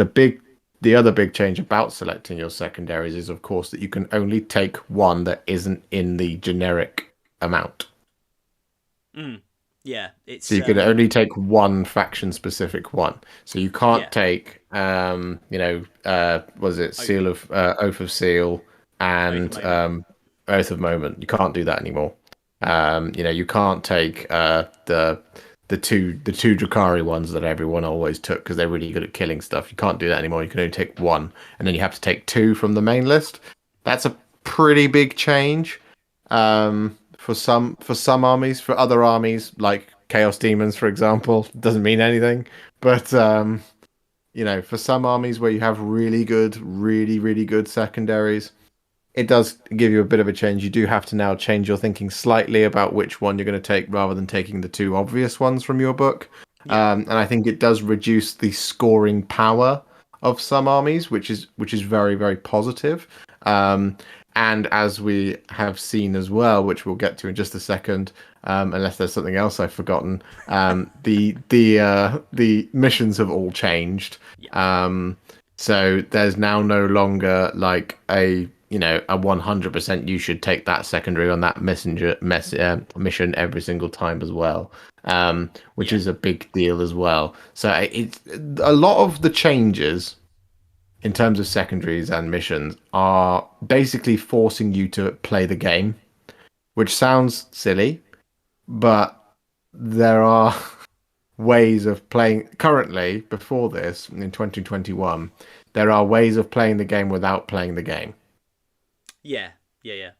the big the other big change about selecting your secondaries is, of course, that you can only take one that isn't in the generic amount. Mm. Yeah, So it's you can only take one faction specific one. So you can't yeah, take was it oath Seal of Oath of Seal oath of and moment. Oath of Moment. You can't do that anymore. You can't take the two Drakari ones that everyone always took because they're really good at killing stuff. You can't do that anymore. You can only take one, and then you have to take two from the main list. That's a pretty big change. For some armies, for other armies like Chaos Demons, for example, doesn't mean anything. But for some armies where you have really good, really, really good secondaries, it does give you a bit of a change. You do have to now change your thinking slightly about which one you're going to take rather than taking the two obvious ones from your book. Yeah, And I think it does reduce the scoring power of some armies, which is very, very positive. Um, and as we have seen as well, which we'll get to in just a second, unless there's something else I've forgotten, the missions have all changed. yeah, So there's now no longer like a 100% you should take that secondary on that mission every single time as well, which yeah, is a big deal as well. So it's a lot of the changes in terms of secondaries and missions are basically forcing you to play the game, which sounds silly, but there are ways of playing currently before this in 2021. There are ways of playing the game without playing the game. yeah, yeah, yeah.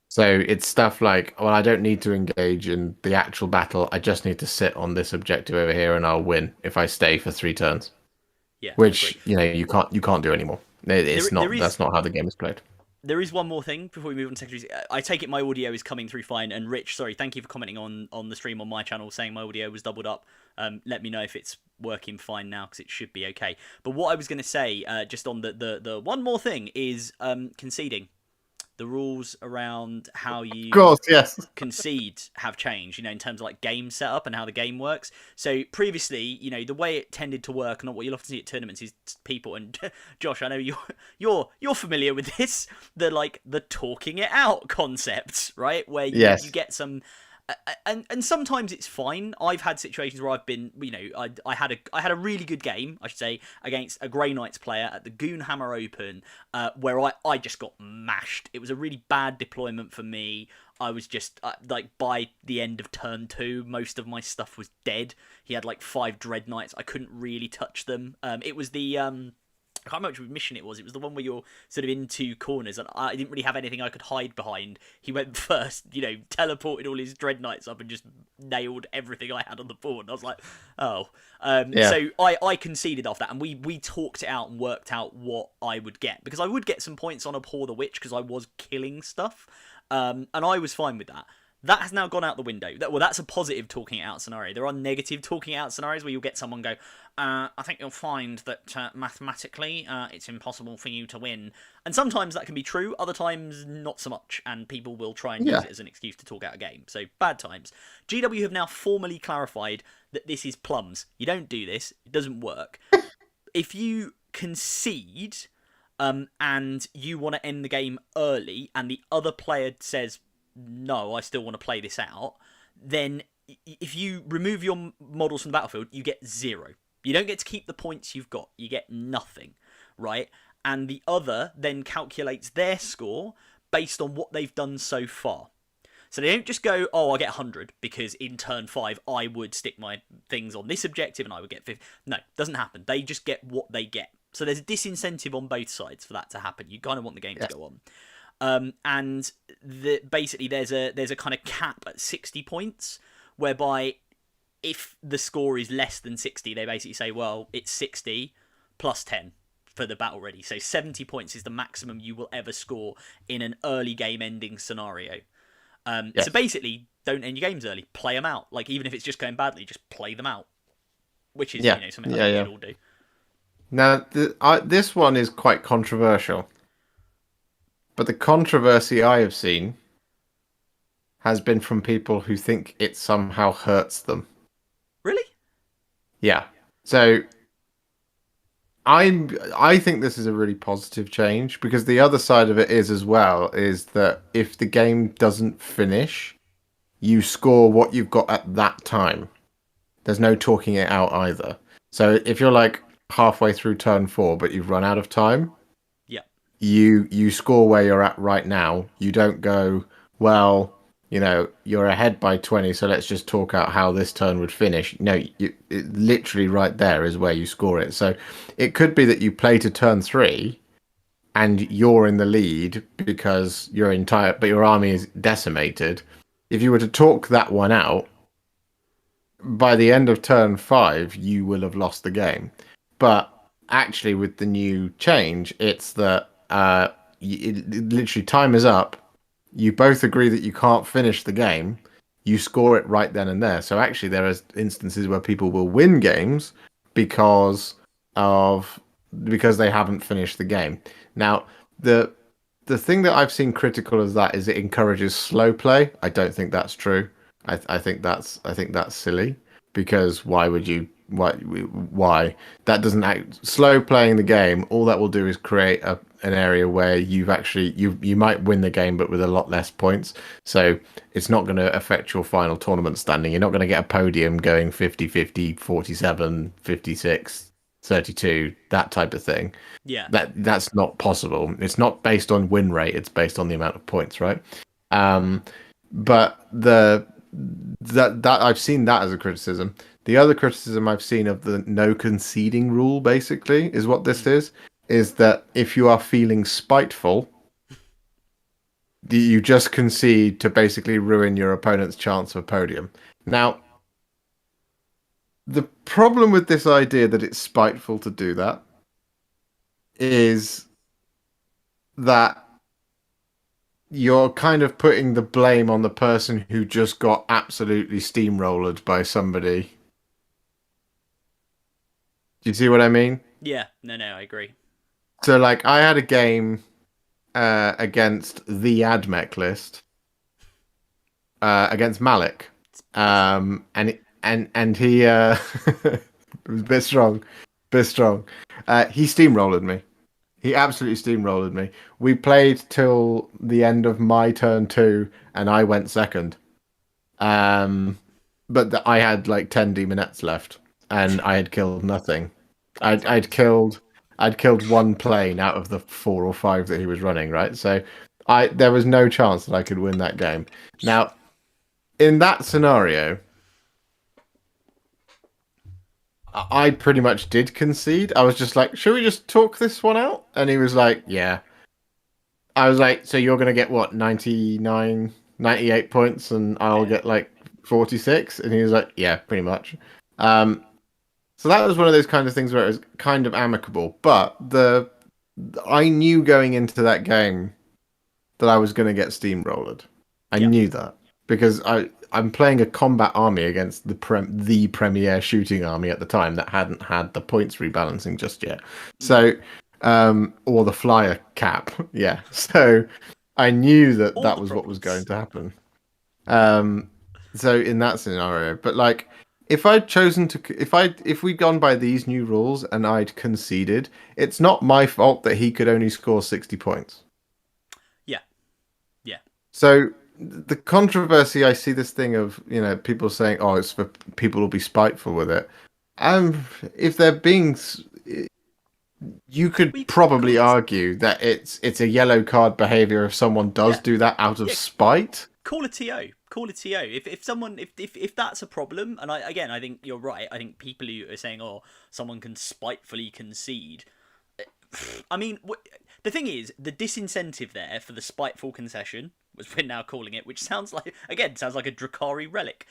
So it's stuff like, well, I don't need to engage in the actual battle. I just need to sit on this objective over here and I'll win if I stay for 3 turns. Yeah, I agree. Which, you can't do anymore. There, It's there not is That's not how the game is played. there is one more thing before we move on to secondaries. I take it my audio is coming through fine. And Rich, sorry, thank you for commenting on the stream on my channel, saying my audio was doubled up. Let me know if it's working fine now because it should be okay. But what I was going to say, just on the one more thing, is conceding. The rules around how Of you course, yes. concede have changed, in terms of like game setup and how the game works. So previously, the way it tended to work, and what you'll often see at tournaments is people, and Josh, I know you're familiar with this, the talking it out concept, right? Where you Yes. get some and sometimes it's fine. I've had situations where I've been, I had a really good game, I should say, against a Grey Knights player at the Goonhammer Open, where I just got mashed. It was a really bad deployment for me. I was just by the end of turn two, most of my stuff was dead. He had like 5 Dread Knights. I couldn't really touch them. It was the I can't remember which mission it was. It was the one where you're sort of in two corners, and I didn't really have anything I could hide behind. He went first, teleported all his Dread Knights up and just nailed everything I had on the board. And I was like, oh. Yeah. So I conceded off that, and we talked it out and worked out what I would get. Because I would get some points on Abhor the Witch because I was killing stuff, and I was fine with that. That has now gone out the window. That's a positive talking it out scenario. There are negative talking it out scenarios where you'll get someone go, I think you'll find that mathematically it's impossible for you to win. And sometimes that can be true, other times not so much, and people will try and use Yeah. it as an excuse to talk out a game. So, bad times. GW have now formally clarified that this is plums. You don't do this, it doesn't work. If you concede and you want to end the game early, and the other player says, no, I still want to play this out, then if you remove your models from the battlefield, you get 0. You don't get to keep the points you've got. You get nothing, right? And the other then calculates their score based on what they've done so far. So they don't just go, oh, I get 100 because in turn 5 I would stick my things on this objective and I would get 50. No, doesn't happen. They just get what they get. So there's a disincentive on both sides for that to happen. You kind of want the game to Yes. go on. And basically there's a kind of cap at 60 points, whereby if the score is less than 60, they basically say, well, it's 60 plus 10 for the battle ready. So 70 points is the maximum you will ever score in an early game ending scenario. So Yes. basically, don't end your games early. Play them out. Like, even if it's just going badly, just play them out. Which is, Yeah. something I Yeah. think we Yeah. should all do. Now, this one is quite controversial, but the controversy I have seen has been from people who think it somehow hurts them. Really? Yeah. So I think this is a really positive change because the other side of it is as well is that if the game doesn't finish, you score what you've got at that time. There's no talking it out either. So if you're like halfway through turn 4 but you've run out of time, Yeah. you score where you're at right now. You don't go, well, you're ahead by 20, so let's just talk out how this turn would finish. No, literally right there is where you score it. So it could be that you play to turn 3 and you're in the lead because but your army is decimated. If you were to talk that one out, by the end of turn 5, you will have lost the game. But actually, with the new change, it's that literally time is up. You both agree that you can't finish the game. You score it right then and there. So actually, there are instances where people will win games because of because they haven't finished the game. Now, the the thing that I've seen critical as that is it encourages slow play. I don't think that's true. I think that's silly because why that doesn't act slow playing the game. All that will do is create an area where you might win the game but with a lot less points. So it's not going to affect your final tournament standing. You're not going to get a podium going 50-50, 47, 56, 32, that type of thing. Yeah. That's not possible. It's not based on win rate. It's based on the amount of points, right? But that I've seen that as a criticism. The other criticism I've seen of the no conceding rule, basically, is what this is that if you are feeling spiteful, you just concede to basically ruin your opponent's chance of a podium. Now, the problem with this idea that it's spiteful to do that is that you're kind of putting the blame on the person who just got absolutely steamrolled by somebody. Do you see what I mean? Yeah. No, I agree. So, like, I had a game against the AdMech list against Malik, and he it was a bit strong, bit strong. He steamrolled me. He absolutely steamrolled me. We played till the end of my turn 2, and I went second. But I had like 10 demonettes left, and I had killed nothing. I'd, Times. I'd killed I'd killed one plane out of the 4 or 5 that he was running, right? So there was no chance that I could win that game. Now, in that scenario, I pretty much did concede. I was just like, should we just talk this one out? And he was like, yeah. I was like, so you're going to get what, 99, 98 points and I'll Yeah. get like 46? And he was like, yeah, pretty much. Um, so that was one of those kind of things where it was kind of amicable. But I knew going into that game that I was going to get steamrolled. I Yeah. knew that because I'm playing a combat army against the premier shooting army at the time that hadn't had the points rebalancing just yet. So or the flyer cap, yeah. So I knew that All that the was what was going problems. to happen. Um, so in that scenario, but like if I'd chosen to, if we'd gone by these new rules and I'd conceded, it's not my fault that he could only score 60 points. Yeah. Yeah. So the controversy, I see this thing of people saying, "Oh, it's for people will be spiteful with it." If they're being, you could Well, you call probably it. argue that it's a yellow card behavior if someone does Yeah. do that out of Yeah. spite. Call a TO. Call a TO. If someone if that's a problem, and I think you're right. I think people who are saying, oh, someone can spitefully concede. I mean, the thing is, the disincentive there for the spiteful concession, as we're now calling it, which sounds like a Drakari relic.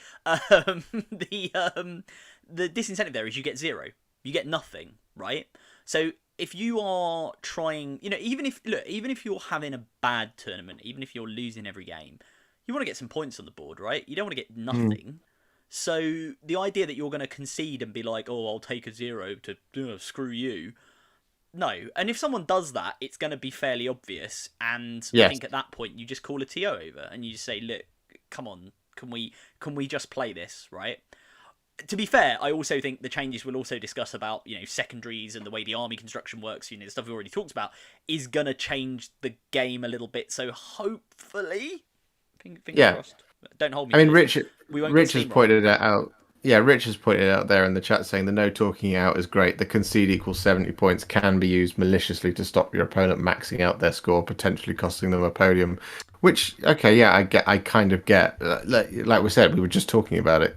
The disincentive there is you get 0, you get nothing, right? So if you are trying, even if you're having a bad tournament, even if you're losing every game, you want to get some points on the board, right? You don't want to get Mm. nothing. So the idea that you're going to concede and be like, oh, I'll take a 0 to screw you, no. And if someone does that, it's going to be fairly obvious. And I Yes. think at that point, you just call a TO over and you just say, look, come on, can we just play this, right? to be fair, I also think the changes we'll also discuss about, secondaries and the way the army construction works, the stuff we already talked about, is going to change the game a little bit. So hopefully, fingers Yeah, crossed. Don't hold me I to mean, this. We won't get Rich has steamrolled. pointed it out. Yeah, Rich has pointed it out there in the chat saying the no talking out is great. The concede equals 70 points can be used maliciously to stop your opponent maxing out their score, potentially costing them a podium. Which, okay, yeah, I kind of get. Like we said, we were just talking about it.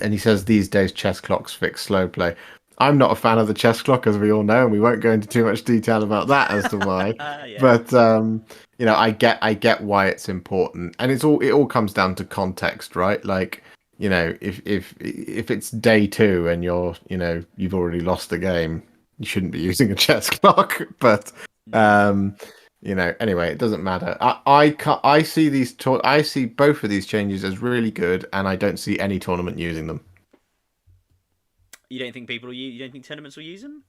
And he says these days chess clocks fix slow play. I'm not a fan of the chess clock, as we all know, and we won't go into too much detail about that as to why. Yeah. But I get why it's important, and it all comes down to context, right? Like, if it's day two and you've already lost the game, you shouldn't be using a chess clock. But anyway, it doesn't matter. I see I see both of these changes as really good, and I don't see any tournament using them. You don't think you don't think tournaments will use them?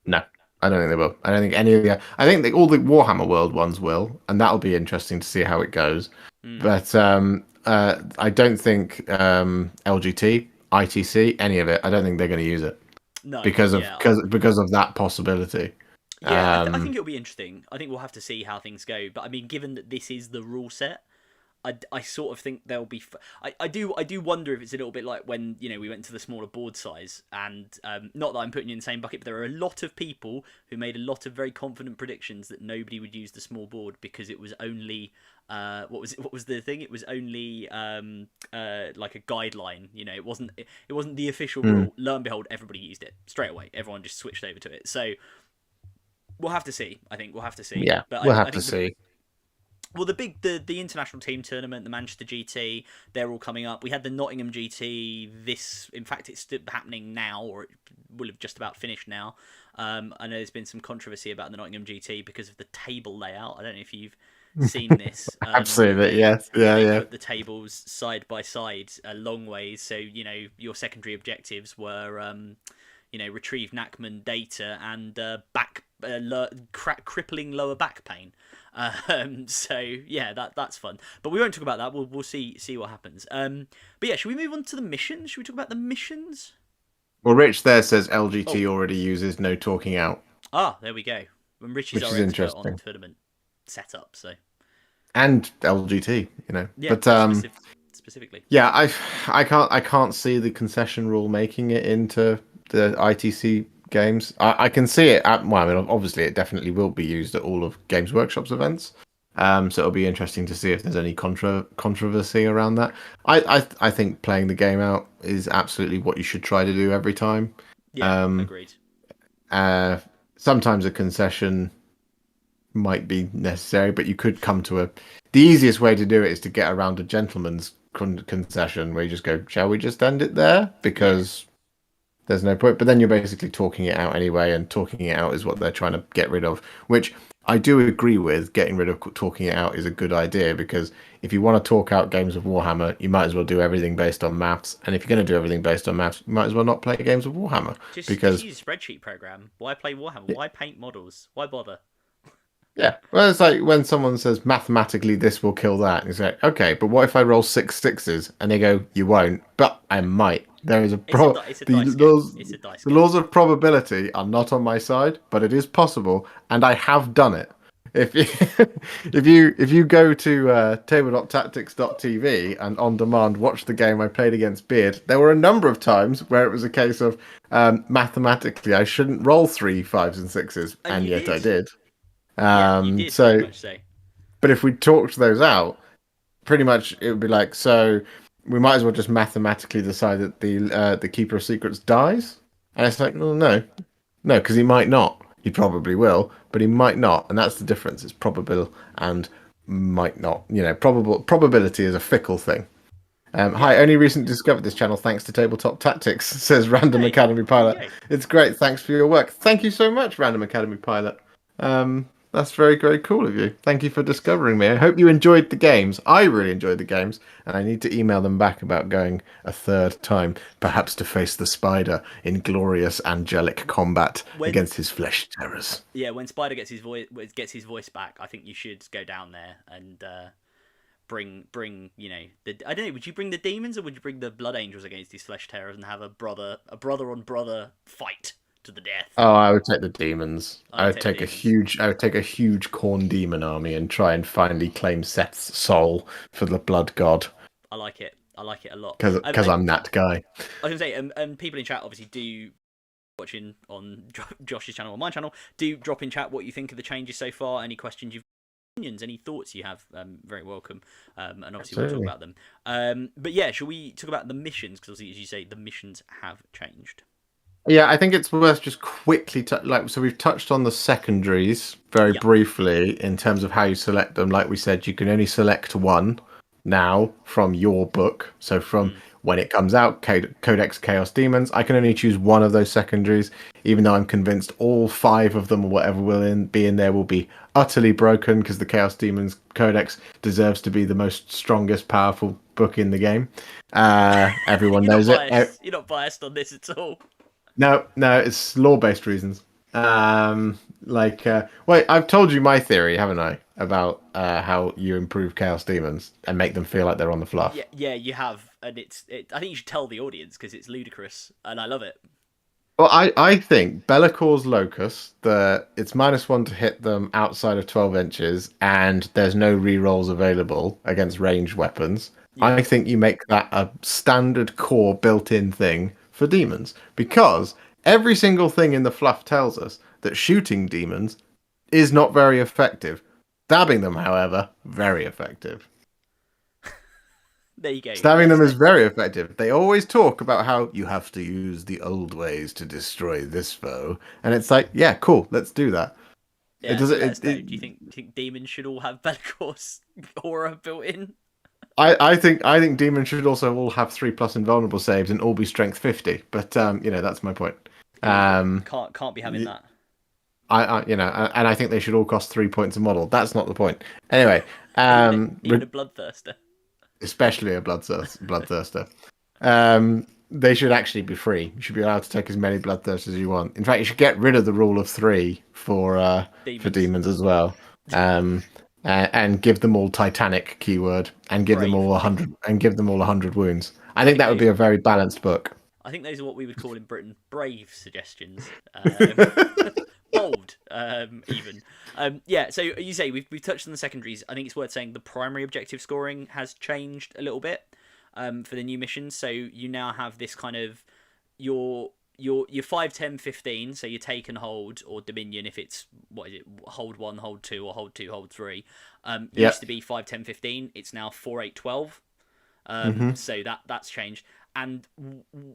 No, I don't think they will. I don't think any of the. I think all the Warhammer World ones will, and that'll be interesting to see how it goes. But I don't think LGT, ITC, any of it. I don't think they're going to use it No. because of that possibility. Yeah, I think it'll be interesting. I think we'll have to see how things go. But I mean, given that this is the rule set, I sort of think there'll be. I do wonder if it's a little bit like when we went to the smaller board size, and not that I'm putting you in the same bucket, but there are a lot of people who made a lot of very confident predictions that nobody would use the small board because it was only what was the thing? It was only like a guideline. It wasn't the official rule. Lo and behold, everybody used it straight away. Everyone just switched over to it. So we'll have to see. I think we'll have to see. Yeah, but we'll I have think to see. Well, the international team tournament, the Manchester GT, they're all coming up. We had the Nottingham GT. In fact, it's still happening now, or it will have just about finished now. I know there's been some controversy about the Nottingham GT because of the table layout. I don't know if you've seen this. Absolutely, yes, They yeah. put the tables side by side a long ways, so your secondary objectives were retrieve Nachman data and crippling lower back pain. So yeah, that's fun. But we won't talk about that. We'll see what happens. But yeah, should we move on to the missions? Should we talk about the missions? Well, Rich there says LGT already uses no talking out, Ah, there we go. And Rich is which our is expert on interesting, tournament setup. So and LGT, yeah, But specifically. yeah, I can't see the concession rule making it into the ITC games. I can see it well, I mean, obviously it definitely will be used at all of Games Workshop's events. So it'll be interesting to see if there's any controversy around that. I think playing the game out is absolutely what you should try to do every time. Yeah, agreed. Sometimes a concession might be necessary, but you could come to the easiest way to do it is to get around a gentleman's concession where you just go, shall we just end it there? Because there's no point. But then you're basically talking it out anyway, and talking it out is what they're trying to get rid of, which I do agree with. Getting rid of talking it out is a good idea, because if you want to talk out games of Warhammer, you might as well do everything based on maths. And if you're going to do everything based on maths, you might as well not play games of Warhammer. Just use a spreadsheet program. Why play Warhammer? Why paint models? Why bother? Yeah, well, it's like when someone says mathematically this will kill that, and you say, okay, but what if I roll 6 sixes? And they go, you won't, but I might. There is It's a dice game. It's a dice the game. laws of probability are not on my side, but it is possible, and I have done it. If you if you go to tabletoptactics.tv and on demand watch the game I played against Beard, there were a number of times where it was a case of mathematically I shouldn't roll 3 5s and 6s, and yet I did. Yeah, you did, very much so. But if we talked those out, pretty much it would be like, so we might as well just mathematically decide that the Keeper of Secrets dies. And it's like, well, no, because he might not. He probably will, but he might not, and that's the difference. It's probable and might not. Probability is a fickle thing. Hi, only recently discovered this channel thanks to Tabletop Tactics, says Random Academy Pilot. It's great. Thanks for your work. Thank you so much, Random Academy Pilot. That's very, very cool of you. Thank you for discovering me. I hope you enjoyed the games. I really enjoyed the games, and I need to email them back about going a third time, perhaps to face the spider in glorious angelic combat against his flesh terrors. Yeah, when Spider gets his voice back, I think you should go down there and bring I don't know, would you bring the demons or would you bring the blood angels against these flesh tearers and have a brother on brother fight to the death? Oh, I would take the demons. I take the demons. I would take a huge corn demon army and try and finally claim Seth's soul for the blood god. I like it. I like it a lot. Because I'm that guy. I was gonna say, and people in chat obviously do watching on Josh's channel or my channel. Do drop in chat what you think of the changes so far. Any questions you've opinions, any thoughts you have, very welcome. And obviously we'll talk about them. But yeah, shall we talk about the missions? Because as you say, the missions have changed. Yeah, I think it's worth just quickly so we've touched on the secondaries very briefly in terms of how you select them. Like we said, you can only select one now from your book. So from when it comes out, Codex Chaos Demons, I can only choose one of those secondaries, even though I'm convinced all 5 of them or whatever will be in there will be utterly broken because the Chaos Demons Codex deserves to be the most strongest, powerful book in the game. Everyone knows it. You're not biased on this at all. No, it's law-based reasons. Wait, I've told you my theory, haven't I, about how you improve Chaos Demons and make them feel like they're on the fluff. Yeah, you have, and I think you should tell the audience because it's ludicrous, and I love it. Well, I think Bellacor's Locus, it's -1 to hit them outside of 12 inches, and there's no rerolls available against ranged weapons. Yeah. I think you make that a standard core built-in thing for demons, because every single thing in the fluff tells us that shooting demons is not very effective. Stabbing them, however, very effective. There you go. Stabbing them is very effective. They always talk about how you have to use the old ways to destroy this foe, and it's like, yeah, cool, let's do that. Yeah, do you think demons should all have Bellacor's aura built in? I think demons should also all have 3+ invulnerable saves and all be strength 50. But that's my point. Can't be having that. And I think they should all cost 3 points a model. That's not the point. Anyway, even a bloodthirster, especially a bloodthirster. They should actually be free. You should be allowed to take as many bloodthirsters as you want. In fact, you should get rid of the rule of 3 for demons as well. And give them all Titanic keyword, and give them all 100 wounds. I think that would be a very balanced book. I think those are what we would call in Britain brave suggestions, bold, even. Yeah. So you say we've touched on the secondaries. I think it's worth saying the primary objective scoring has changed a little bit for the new missions. So you now have this kind of your 5, 10, 15, so you take and hold, or Dominion if it's, hold 1, hold 2, or hold 2, hold 3. Used to be 5, 10, 15, it's now 4, 8, 12. So that's changed. And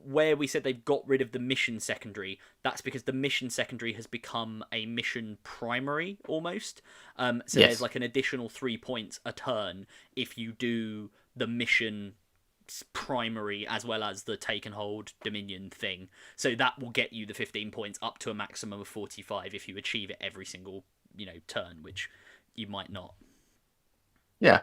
where we said they've got rid of the mission secondary, that's because the mission secondary has become a mission primary, almost. There's like an additional 3 points a turn if you do the mission primary as well as the take and hold Dominion thing. So that will get you the 15 points up to a maximum of 45 if you achieve it every single turn, which you might not. Yeah.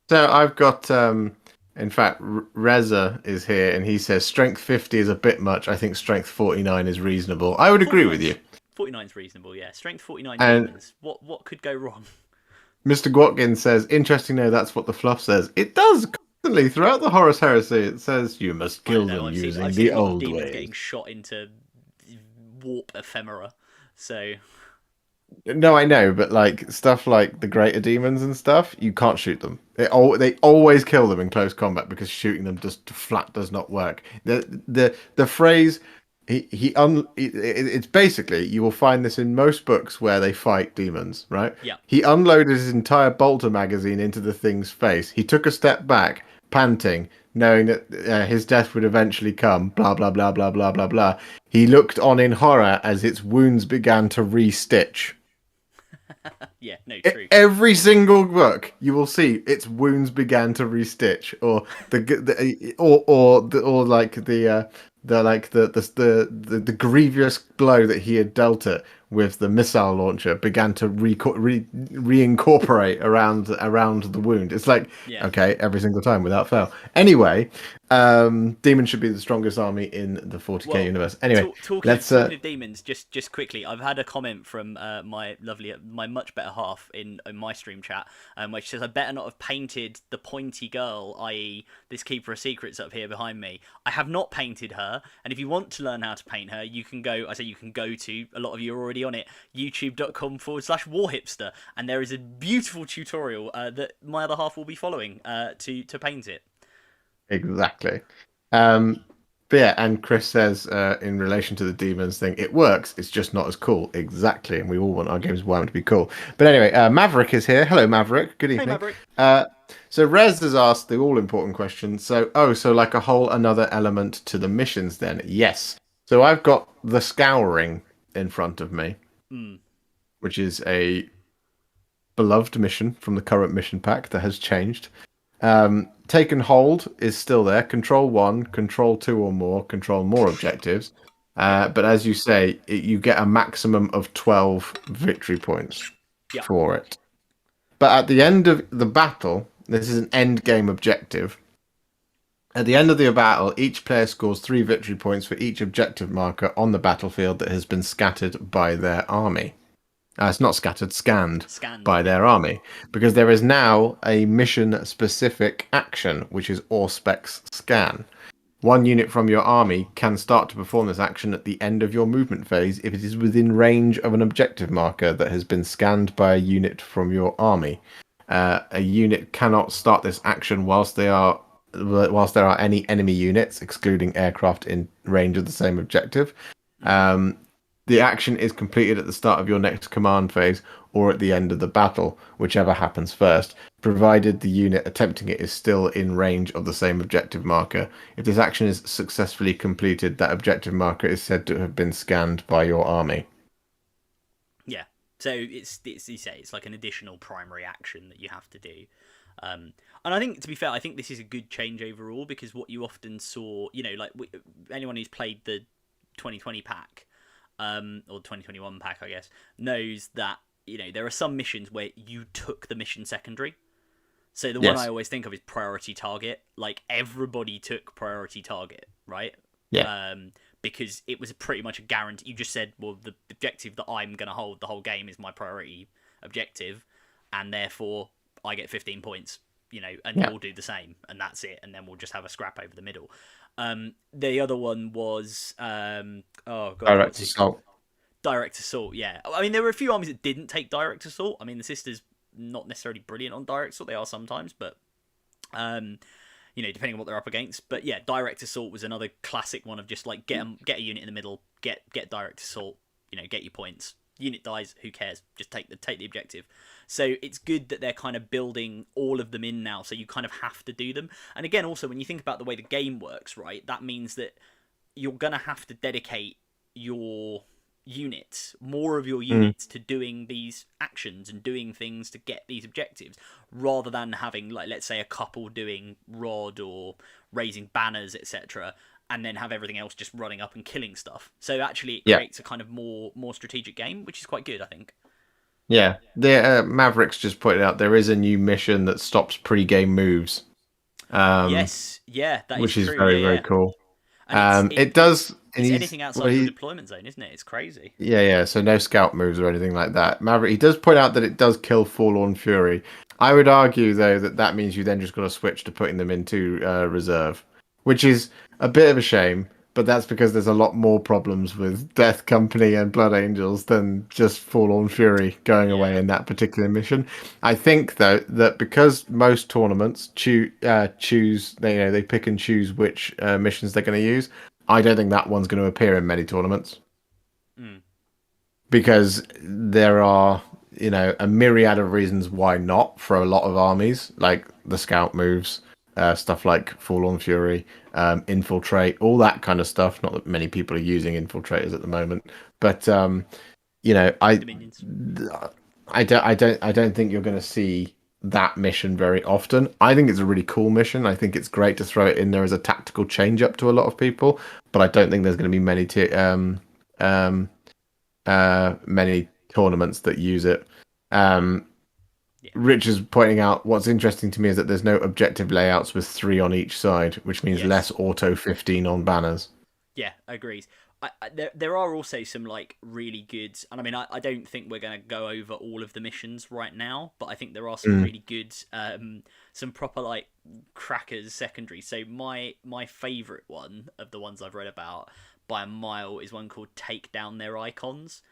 So I've got in fact Reza is here and he says strength 50 is a bit much. I think strength 49 is reasonable. I would agree with you. 49 is reasonable, yeah. Strength 49 demons. What could go wrong? Mr. Gwatkin says, interesting, no, that's what the fluff says. It does. Throughout the Horus Heresy, it says you must kill them using the old ways. Getting shot into warp ephemera, so. No, I know, but like stuff like the greater demons and stuff, you can't shoot them. They always kill them in close combat because shooting them just flat does not work. The phrase it's basically, you will find this in most books where they fight demons, right? Yeah. He unloaded his entire bolter magazine into the thing's face. He took a step back, panting, knowing that his death would eventually come, blah, blah, blah, blah, blah, blah, blah. He looked on in horror as its wounds began to re-stitch. Yeah, no, true. Every single book, you will see its wounds began to re-stitch, or the grievous blow that he had dealt it with the missile launcher began to reincorporate around the wound. It's like, okay, every single time without fail. Anyway, Demons should be the strongest army in the 40k Well, universe. Anyway, talking let's. talking of demons, just quickly, I've had a comment from my much better half in my stream chat, which says I better not have painted the pointy girl, i.e., this keeper of secrets up here behind me. I have not painted her, and if you want to learn how to paint her, you can go. I say you can go to, a lot of you are already on it, youtube.com/warhipster, and there is a beautiful tutorial that my other half will be following to paint it. Exactly. Um, but yeah, and Chris says in relation to the demons thing, it works. It's just not as cool. Exactly, and we all want our games to be cool. But anyway, Maverick is here. Hello, Maverick. Good Hey, evening. Maverick. So Rez has asked the all-important question. So like a whole another element to the missions then? Yes. So I've got the scouring in front of me, Mm. which is a beloved mission from the current mission pack that has changed. Take and hold is still there. Control 1, control 2 or more, control more objectives. Yeah. But as you say, you get a maximum of 12 victory points Yeah. for it. But at the end of the battle, this is an end game objective. At the end of the battle, each player scores 3 victory points for each objective marker on the battlefield that has been scattered by their army. It's not scattered, scanned Scanned. by Yeah. their army. Because there is now a mission-specific action, which is Auspex Scan. One unit from your army can start to perform this action at the end of your movement phase if it is within range of an objective marker that has been scanned by a unit from your army. A unit cannot start this action whilst there are any enemy units, excluding aircraft in range of the same objective. The action is completed at the start of your next command phase or at the end of the battle, whichever happens first, provided the unit attempting it is still in range of the same objective marker. If this action is successfully completed, that objective marker is said to have been scanned by your army. Yeah. So it's you say it's like an additional primary action that you have to do. And I think, to be fair, I think this is a good change overall, because what you often saw, like anyone who's played the 2020 pack, or 2021 pack, I guess, knows that there are some missions where you took the mission secondary. So the one I always think of is priority target. Like, everybody took priority target, right? Yeah. Because it was pretty much a guarantee. You just said, well, the objective that I'm going to hold the whole game is my priority objective, and therefore I get 15 points, and you'll do the same, and that's it, and then we'll just have a scrap over the middle. The other one was Direct assault. Direct assault, yeah. I mean, there were a few armies that didn't take direct assault. I mean, the Sisters not necessarily brilliant on direct assault. They are sometimes, but depending on what they're up against. But yeah, direct assault was another classic one of just like get a unit in the middle, get direct assault, get your points. Unit dies, who cares? Just take the objective. So it's good that they're kind of building all of them in now, so you kind of have to do them. And again, also, when you think about the way the game works, right, that means that you're gonna have to dedicate more of your units to doing these actions and doing things to get these objectives, rather than having, like, let's say a couple doing rod or raising banners, etc., and then have everything else just running up and killing stuff. So actually it creates a kind of more strategic game, which is quite good, I think. Yeah, the Mavericks just pointed out there is a new mission that stops pre-game moves. Yes, yeah, that which is is true. very, Yeah, very yeah. cool. And It does. it's anything outside your deployment zone, isn't it? It's crazy. Yeah. So no scout moves or anything like that. Maverick. He does point out that it does kill Forlorn Fury. I would argue though that means you then just got to switch to putting them into reserve, which is a bit of a shame. But that's because there's a lot more problems with Death Company and Blood Angels than just Forlorn Fury going away in that particular mission. I think though that because most tournaments choose they pick and choose which missions they're going to use. I don't think that one's going to appear in many tournaments because there are a myriad of reasons why not for a lot of armies, like the scout moves, stuff like Forlorn Fury, infiltrate, all that kind of stuff. Not that many people are using infiltrators at the moment, but I don't think you're going to see that mission very often. I think it's a really cool mission. I think it's great to throw it in there as a tactical change up to a lot of people, but I don't think there's going to be many tournaments that use it. Yeah. Rich is pointing out what's interesting to me is that there's no objective layouts with 3 on each side, which means Yes. less auto 15 on banners. Yeah, agrees. There are also some like really good, and I mean I don't think we're gonna go over all of the missions right now, but I think there are some Mm. really good, some proper like crackers secondary. So my favorite one of the ones I've read about by a mile is one called Take Down Their Icons,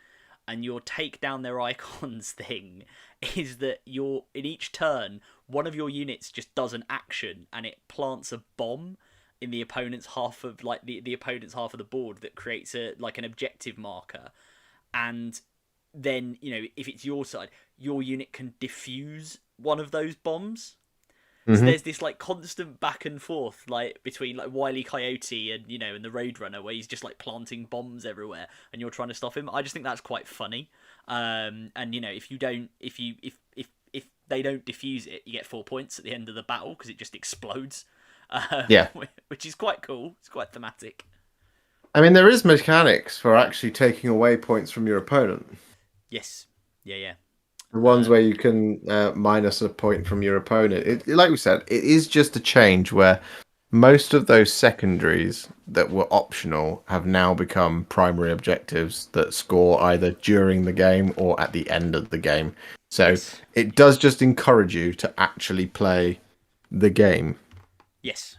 and your take down their icons thing is that you're in each turn one of your units just does an action and it plants a bomb in the opponent's half of like the opponent's half of the board that creates a like an objective marker, and then if it's your side your unit can defuse one of those bombs. So Hmm. there's this like constant back and forth like between like Wile E. Coyote and and the Roadrunner, where he's just like planting bombs everywhere and you're trying to stop him. I just think that's quite funny. And if you don't, if they don't defuse it, you get 4 points at the end of the battle because it just explodes, Yeah. which is quite cool. It's quite thematic. I mean, there is mechanics for actually taking away points from your opponent. Yes, yeah, yeah. The ones where Um, you can minus a point from your opponent. Like we said, it is just a change where most of those secondaries that were optional have now become primary objectives that score either during the game or at the end of the game. So yes, it does just encourage you to actually play the game, yes.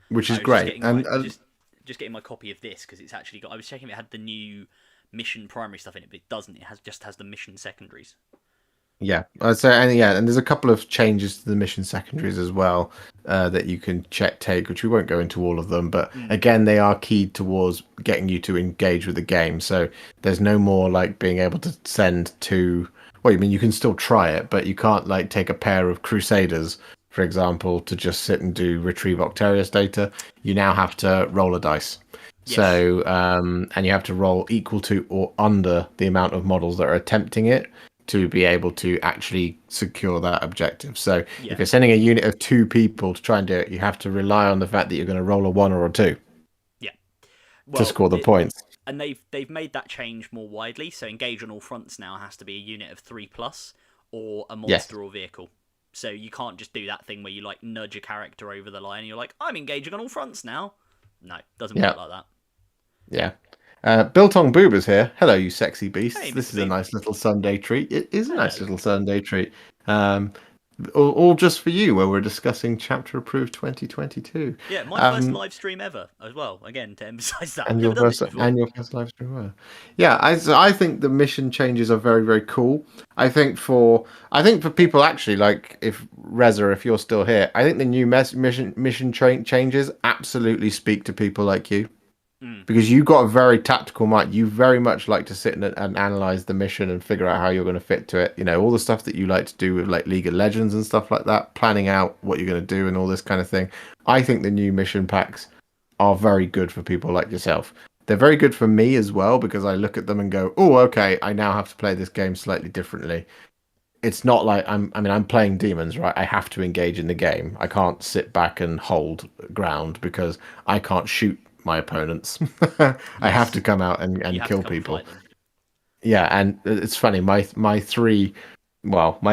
which is I was just great. getting my And just getting my copy of this because it's actually got. I was checking if it had the new mission primary stuff in it, but it doesn't. It has the mission secondaries. yeah, I'd say, and yeah, and there's a couple of changes to the mission secondaries as well that you can take, which we won't go into all of them, but Mm. again, they are keyed towards getting you to engage with the game. So there's no more like being able to send two. Well, I mean, you can still try it, but you can't like take a pair of Crusaders, for example, to just sit and do retrieve Octarius data. You now have to roll a dice. Yes. So, and you have to roll equal to or under the amount of models that are attempting it to be able to actually secure that objective. So if Yeah. you're sending a unit of 2 people to try and do it, you have to rely on the fact that you're going to roll a 1 or a 2 Yeah. to Well, score the points. and they've made that change more widely. So engage on all fronts now has to be a unit of 3+ or a Yes. monster or vehicle. So you can't just do that thing where you like nudge a character over the line and you're like, I'm engaging on all fronts now. No, doesn't Yeah. work like that. Yeah. Biltong Boob is here. Hello, you sexy beasts. Hey, This Mr. is a Boob. nice little Sunday treat. It is a nice Hello. little Sunday treat. Um, all just for you, where we're discussing Chapter Approved 2022. Yeah, my first Um, live stream ever as well. Again, to emphasize that. I've And never your done this first before. live stream were. Yeah, I think the mission changes are very, very cool. I think for people actually like if Reza, if you're still here, I think the new mission changes absolutely speak to people like you Mm. because you got a very tactical mind. You very much like to sit and analyze the mission and figure out how you're going to fit to it. You know, all the stuff that you like to do with like League of Legends and stuff like that, planning out what you're going to do and all this kind of thing. I think the new mission packs are very good for people like yourself. They're very good for me as well because I look at them and go, "Oh, okay, I now have to play this game slightly differently." It's not like I'm playing demons, right? I have to engage in the game. I can't sit back and hold ground because I can't shoot my opponents. I have to Yes. come out You and have to kill come and people. fight them. Yeah, and it's funny. My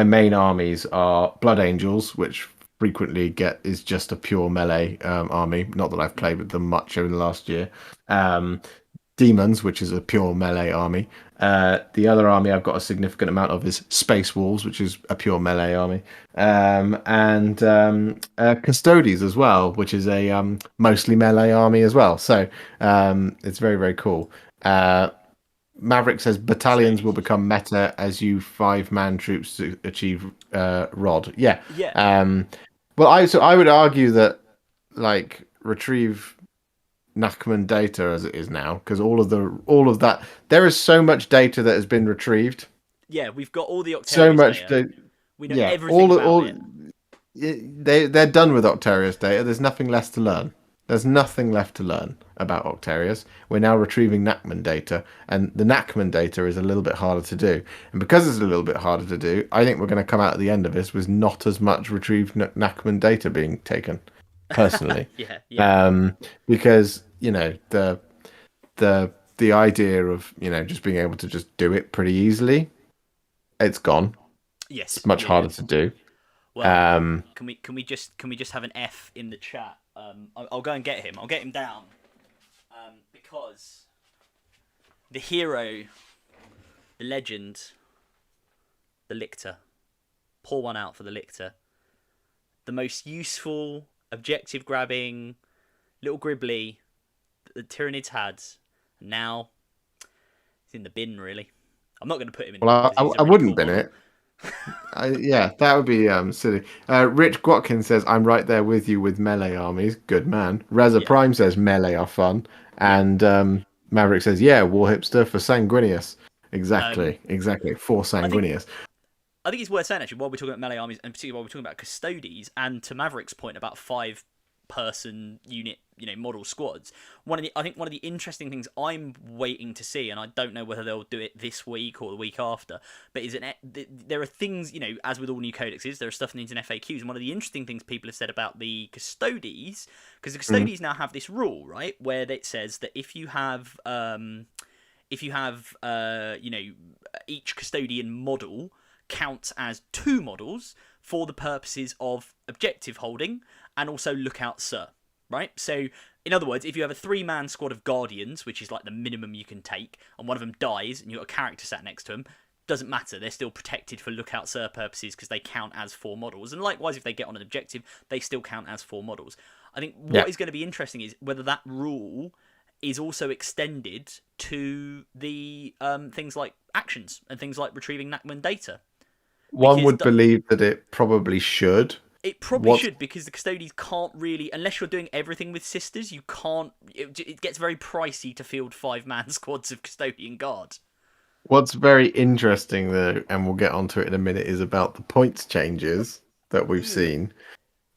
main armies are Blood Angels, which frequently get is just a pure melee army. Not that I've Mm. played with them much over the last year. Um, Demons, which is a pure melee army. The other army I've got a significant amount of is Space Wolves, which is a pure melee army, and Custodes as well, which is a mostly melee army as well. So it's very, very cool. Maverick says battalions will Custodes. become meta as you 5-man troops to achieve Rod. Yeah. Yeah. Well, I would argue that like retrieve Nachman data as it is now because all of that there is so much data that has been retrieved, Yeah, we've got all the so Octarius much data. data. We know Yeah, everything about it. they're done with Octarius data. There's nothing less to learn. There's nothing left to learn about Octarius. We're now retrieving Nachman data, and the Nachman data is a little bit harder to do. And because it's a little bit harder to do, I think we're going to come out at the end of this with not as much retrieved Nachman data being taken, personally. Yeah, yeah. Because the idea of just being able to just do it pretty easily, it's gone. It's Yes. much Yeah. Yeah. harder to do. Well, Um, can we just have an F in the chat? I'll go and get him. I'll get him down. Because the hero, the legend, the lictor. Pour one out for the lictor. The most useful, objective grabbing, little gribbly that the Tyranids had. And now he's in the bin, really. I'm not going to put him in the bin well, because he's a I really wouldn't cool bin model. it. Yeah, that would be silly. Rich Watkins says, "I'm right there with you with melee armies. Good man." Reza Yeah, Prime says, "Melee are fun," yeah. and Maverick says, "Yeah, Warhipster for Sanguinius." Um, Exactly for I think Sanguinius. I think it's worth saying actually while we're talking about melee armies, and particularly while we're talking about custodies, and to Maverick's point about 5-person unit, model squads. I think one of the interesting things I'm waiting to see, and I don't know whether they'll do it this week or the week after, but there are things, as with all new codexes, there are stuff that needs an FAQs, and one of the interesting things people have said about the custodies, because the Mm. custodies now have this rule, right, where it says that if you have each custodian model counts as 2 models for the purposes of objective holding and also lookout sir, right? So in other words, if you have a 3-man squad of guardians, which is like the minimum you can take, and one of them dies and you've got a character sat next to him, doesn't matter, they're still protected for lookout sir purposes because they count as 4 models, and likewise if they get on an objective they still count as 4 models. I think Yeah. what is going to be interesting is whether that rule is also extended to the things like actions and things like retrieving Nachman data. One Because would believe that it probably should. it probably What's should, because the custodians can't really, unless you're doing everything with sisters, you can't. It gets very pricey to field 5-man squads of custodian guards. What's very interesting though, and we'll get onto it in a minute, is about the points changes that we've seen.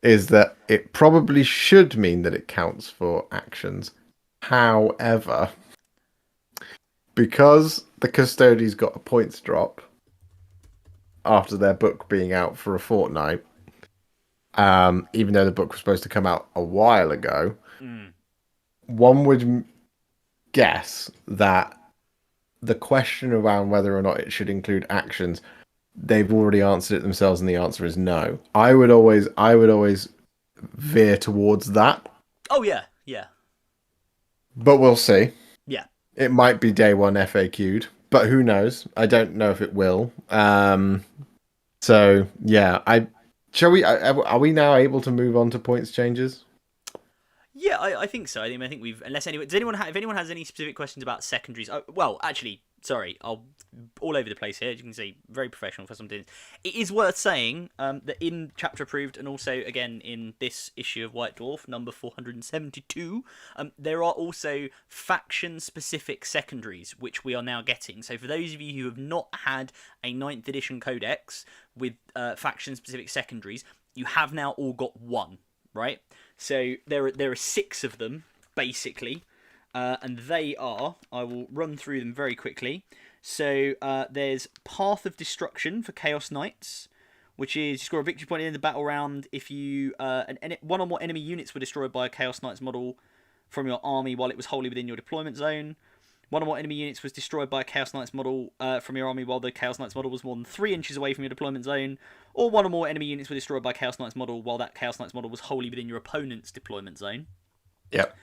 Is that it probably should mean that it counts for actions. However, because the custodies got a points drop after their book being out for a fortnight, even though the book was supposed to come out a while ago, Mm. one would guess that the question around whether or not it should include actions, they've already answered it themselves, and the answer is no. I would always veer towards that, Oh yeah, yeah, but we'll see. yeah. It might be day one FAQ'd, but who knows? I don't know if it will. So yeah, I shall we? Are we now able to move on to points changes? Yeah, I think so. I think we've. Unless anyone does anyone if anyone has any specific questions about secondaries. Oh, well, actually, sorry, I'll all over the place here. As you can see, very professional for something. It is worth saying that in chapter approved, and also again in this issue of White Dwarf, number 472, there are also faction specific secondaries which we are now getting. So for those of you who have not had a 9th edition codex with faction specific secondaries, you have now all got one. Right, so there are 6 of them basically, and they are. I will run through them very quickly. So there's Path of Destruction for Chaos Knights, which is you score a victory point in the battle round if you one or more enemy units were destroyed by a Chaos Knights model from your army while it was wholly within your deployment zone. One or more enemy units was destroyed by a Chaos Knights model from your army while the Chaos Knights model was more than 3 inches away from your deployment zone. Or one or more enemy units were destroyed by a Chaos Knights model while that Chaos Knights model was wholly within your opponent's deployment zone. Yep.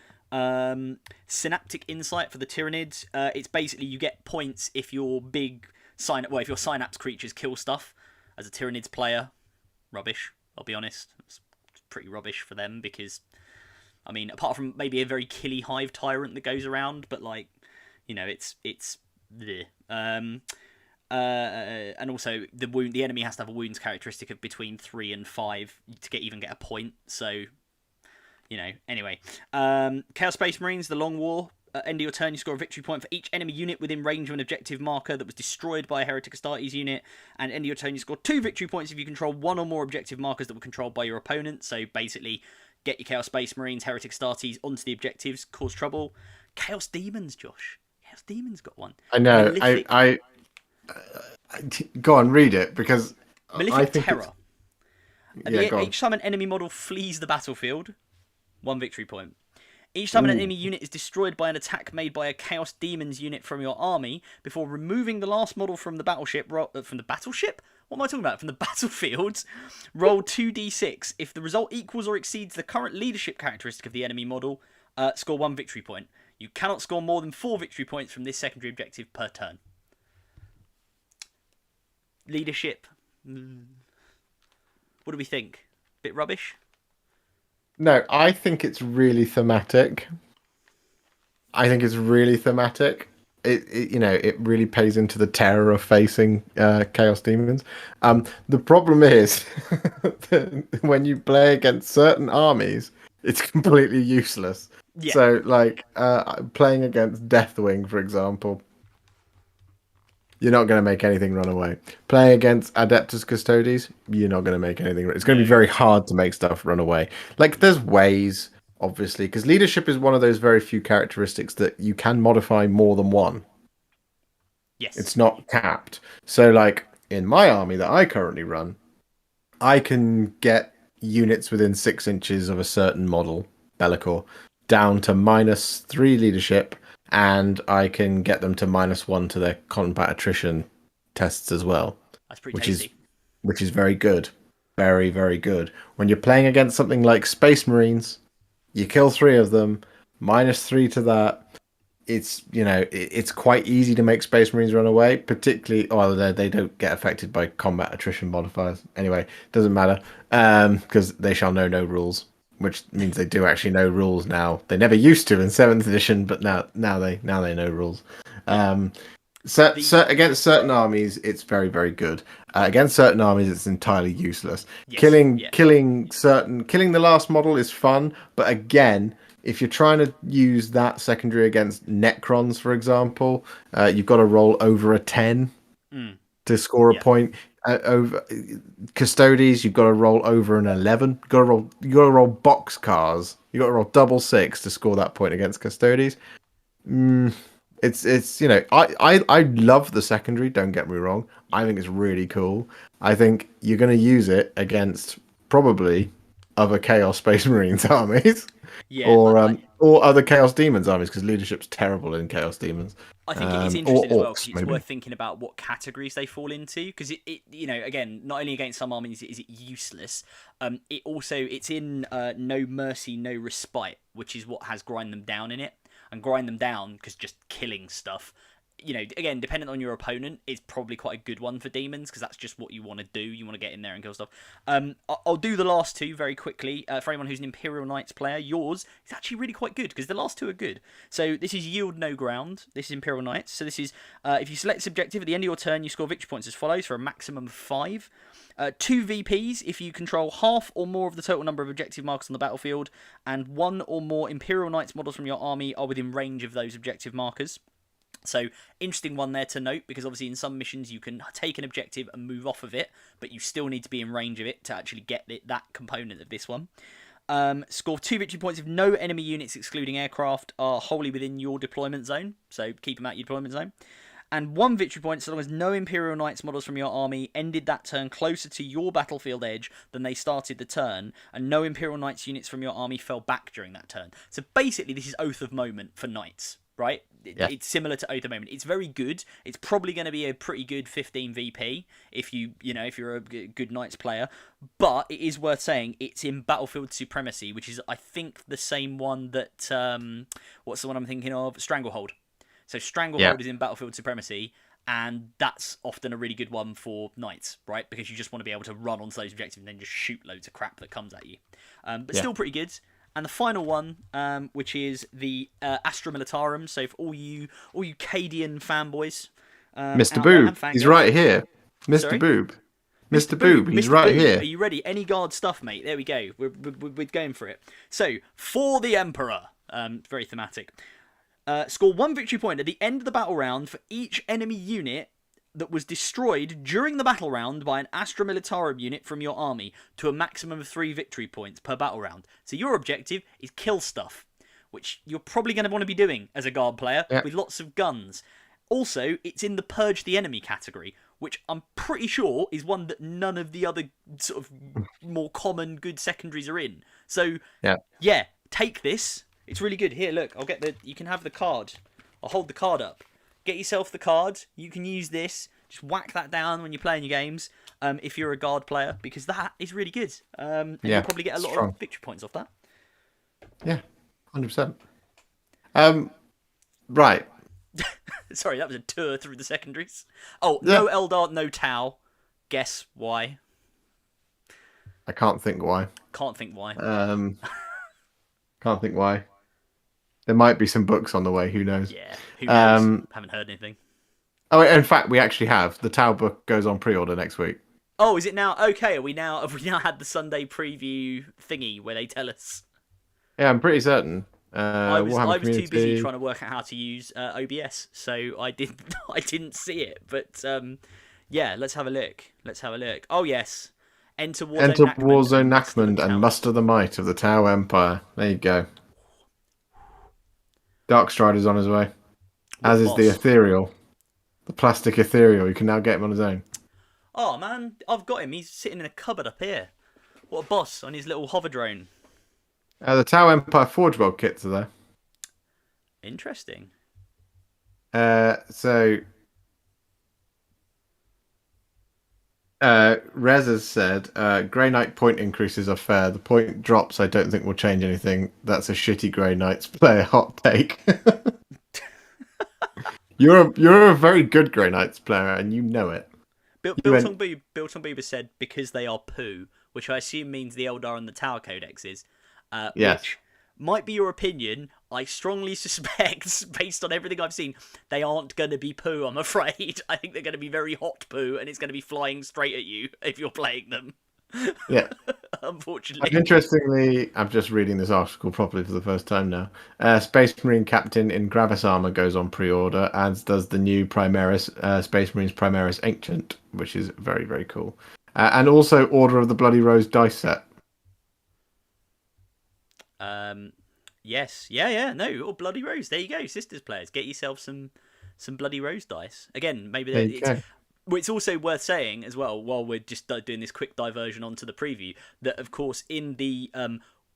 Synaptic Insight for the Tyranids. It's basically you get points if your if your synapse creatures kill stuff. As a Tyranids player, rubbish. I'll be honest, it's pretty rubbish for them because, I mean, apart from maybe a very killy hive tyrant that goes around, but like, it's bleh. And also the enemy has to have a wounds characteristic of between 3 and 5 to even get a point. So, anyway. Chaos Space Marines, the Long War. End of your turn, you score a victory point for each enemy unit within range of an objective marker that was destroyed by a Heretic Astartes unit. And end of your turn, you score 2 victory points if you control 1 or more objective markers that were controlled by your opponent. So basically, get your Chaos Space Marines, Heretic Astartes onto the objectives, cause trouble. Chaos Demons, Josh. Chaos Demons got one. I know. Malefic, I go on, read it because Malefic I think Terror. Yeah, go on. Each time an enemy model flees the battlefield, 1 victory point. Each time an enemy unit is destroyed by an attack made by a Chaos Demons unit from your army, before removing the last model from the battleship, What am I talking about? From the battlefield, roll 2d6. If the result equals or exceeds the current leadership characteristic of the enemy model, score 1 victory point. You cannot score more than 4 victory points from this secondary objective per turn. Leadership. What do we think? Bit rubbish? No, I think it's really thematic. I think it's really thematic. It really pays into the terror of facing chaos demons. The problem is that when you play against certain armies, it's completely useless. Yeah. So, like playing against Deathwing, for example, you're not going to make anything run away. Playing against Adeptus Custodes, you're not going to make anything. It's going to be very hard to make stuff run away. Like, there's ways, obviously, because leadership is one of those very few characteristics that you can modify more than one. Yes. It's not capped. So, like, in my army that I currently run, I can get units within 6 inches of a certain model, Bellicor, down to -3 leadership, and I can get them to -1 to their combat attrition tests as well. That's pretty tasty. Which is very good. Very, very good. When you're playing against something like Space Marines, you kill 3 of them, -3 to that. It's quite easy to make Space Marines run away, particularly they don't get affected by combat attrition modifiers. Anyway, doesn't matter, because they shall know no rules, which means they do actually know rules now. They never used to in 7th edition, but now they know rules. Against certain armies, it's very, very good. Against certain armies, it's entirely useless. Yes, killing the last model is fun, but again, if you're trying to use that secondary against Necrons, for example, you've got to roll over a 10 to score a point. Over Custodes, you've got to roll over an 11. You got to roll box cars. You got to roll double 6 to score that point against Custodes. It's I love the secondary. Don't get me wrong. I think it's really cool. I think you're going to use it against probably other Chaos Space Marines armies. Yeah, or other Chaos Demons armies, because leadership's terrible in Chaos Demons. I think it is interesting as well, because it's worth thinking about what categories they fall into, because it again, not only against some armies is it useless, it's in no mercy, no respite, which is what has grind them down in it, and grind them down because just killing stuff. Again, dependent on your opponent, is probably quite a good one for demons, because that's just what you want to do. You want to get in there and kill stuff. I'll do the last 2 very quickly. For anyone who's an Imperial Knights player, yours is actually really quite good, because the last 2 are good. So this is Yield No Ground. This is Imperial Knights. So this is, if you select this objective, at the end of your turn, you score victory points as follows, for a maximum of 5. 2 VPs if you control half or more of the total number of objective markers on the battlefield, and 1 or more Imperial Knights models from your army are within range of those objective markers. So, interesting one there to note, because obviously in some missions you can take an objective and move off of it, but you still need to be in range of it to actually get that component of this one. Score 2 victory points if no enemy units, excluding aircraft, are wholly within your deployment zone, so keep them out your deployment zone. And 1 victory point so long as no Imperial Knights models from your army ended that turn closer to your battlefield edge than they started the turn, and no Imperial Knights units from your army fell back during that turn. So basically this is Oath of Moment for Knights, right? It's similar to Oath of Moment. It's very good. It's probably going to be a pretty good 15 VP if you're a good Knights player. But it is worth saying it's in Battlefield Supremacy, which is I think the same one that what's the one I'm thinking of? Stranglehold. So Stranglehold is in Battlefield Supremacy, and that's often a really good one for Knights, right? Because you just want to be able to run onto those objectives and then just shoot loads of crap that comes at you. But still pretty good. And the final one, which is the Astra Militarum. So for all you Cadian fanboys, Mr. Boob, he's right here. Mr. Boob, Mr. Boob, he's right here. Are you ready? Any guard stuff, mate? There we go. We're going for it. So for the Emperor, very thematic. Score 1 victory point at the end of the battle round for each enemy unit that was destroyed during the battle round by an Astra Militarum unit from your army, to a maximum of 3 victory points per battle round. So your objective is kill stuff, which you're probably going to want to be doing as a guard player with lots of guns. Also, it's in the Purge the Enemy category, which I'm pretty sure is one that none of the other sort of more common good secondaries are in. So, take this. It's really good. Here, look, you can have the card. I'll hold the card up. Get yourself the card. You can use this. Just whack that down when you're playing your games. If you're a guard player, because that is really good. And you'll Yeah, probably get a lot of strong. victory points off that. Yeah, 100%. Right. Sorry, that was a tour through the secondaries. Oh, Yeah. no Eldar, no Tau. Guess why? I can't think why. Can't think why. Can't think why. There might be some books on the way. Who knows? Yeah, who knows? Um, Haven't heard anything. oh, in fact, we actually have. The Tau book goes on pre-order next week. Oh, is it now? Okay, have we now had the Sunday preview thingy where they tell us? Yeah, I'm pretty certain. I was Warhammer too busy Community. trying to work out how to use OBS, so I didn't I didn't see it. But yeah, let's have a look. Oh yes, enter Enter Warzone Warzone Nachmund Nachmund and muster the might of the Tau Empire. There you go. Darkstrider's on his way. What As a is the boss. Ethereal. The plastic Ethereal. You can now get him on his own. Oh man, I've got him. He's sitting in a cupboard up here. What a boss on his little hover drone. The Tau Empire Forge World kits are there. Interesting. So Rez has said, Grey Knight point increases are fair. The point drops I don't think will change anything. That's a shitty Grey Knights player hot take. You're a very good Grey Knights player and you know it. Biltong Boober said because they are poo, which I assume means the Eldar and the Tower Codexes. Yes. Which might be your opinion. I strongly suspect, based on everything I've seen, they aren't going to be poo, I'm afraid. I think they're going to be very hot poo, and it's going to be flying straight at you if you're playing them. Yeah. Unfortunately. Interestingly, I'm just reading this article properly for the first time now. Space Marine Captain in Gravis armor goes on pre-order, as does the new Primaris Space Marines Primaris Ancient, which is very, very cool. And also Order of the Bloody Rose dice set. Yes, yeah, no, oh, Bloody Rose. There you go, Sisters players. Get yourself some Bloody Rose dice. Again, maybe There you go. it's also worth saying as well, while we're just doing this quick diversion onto the preview, that of course in the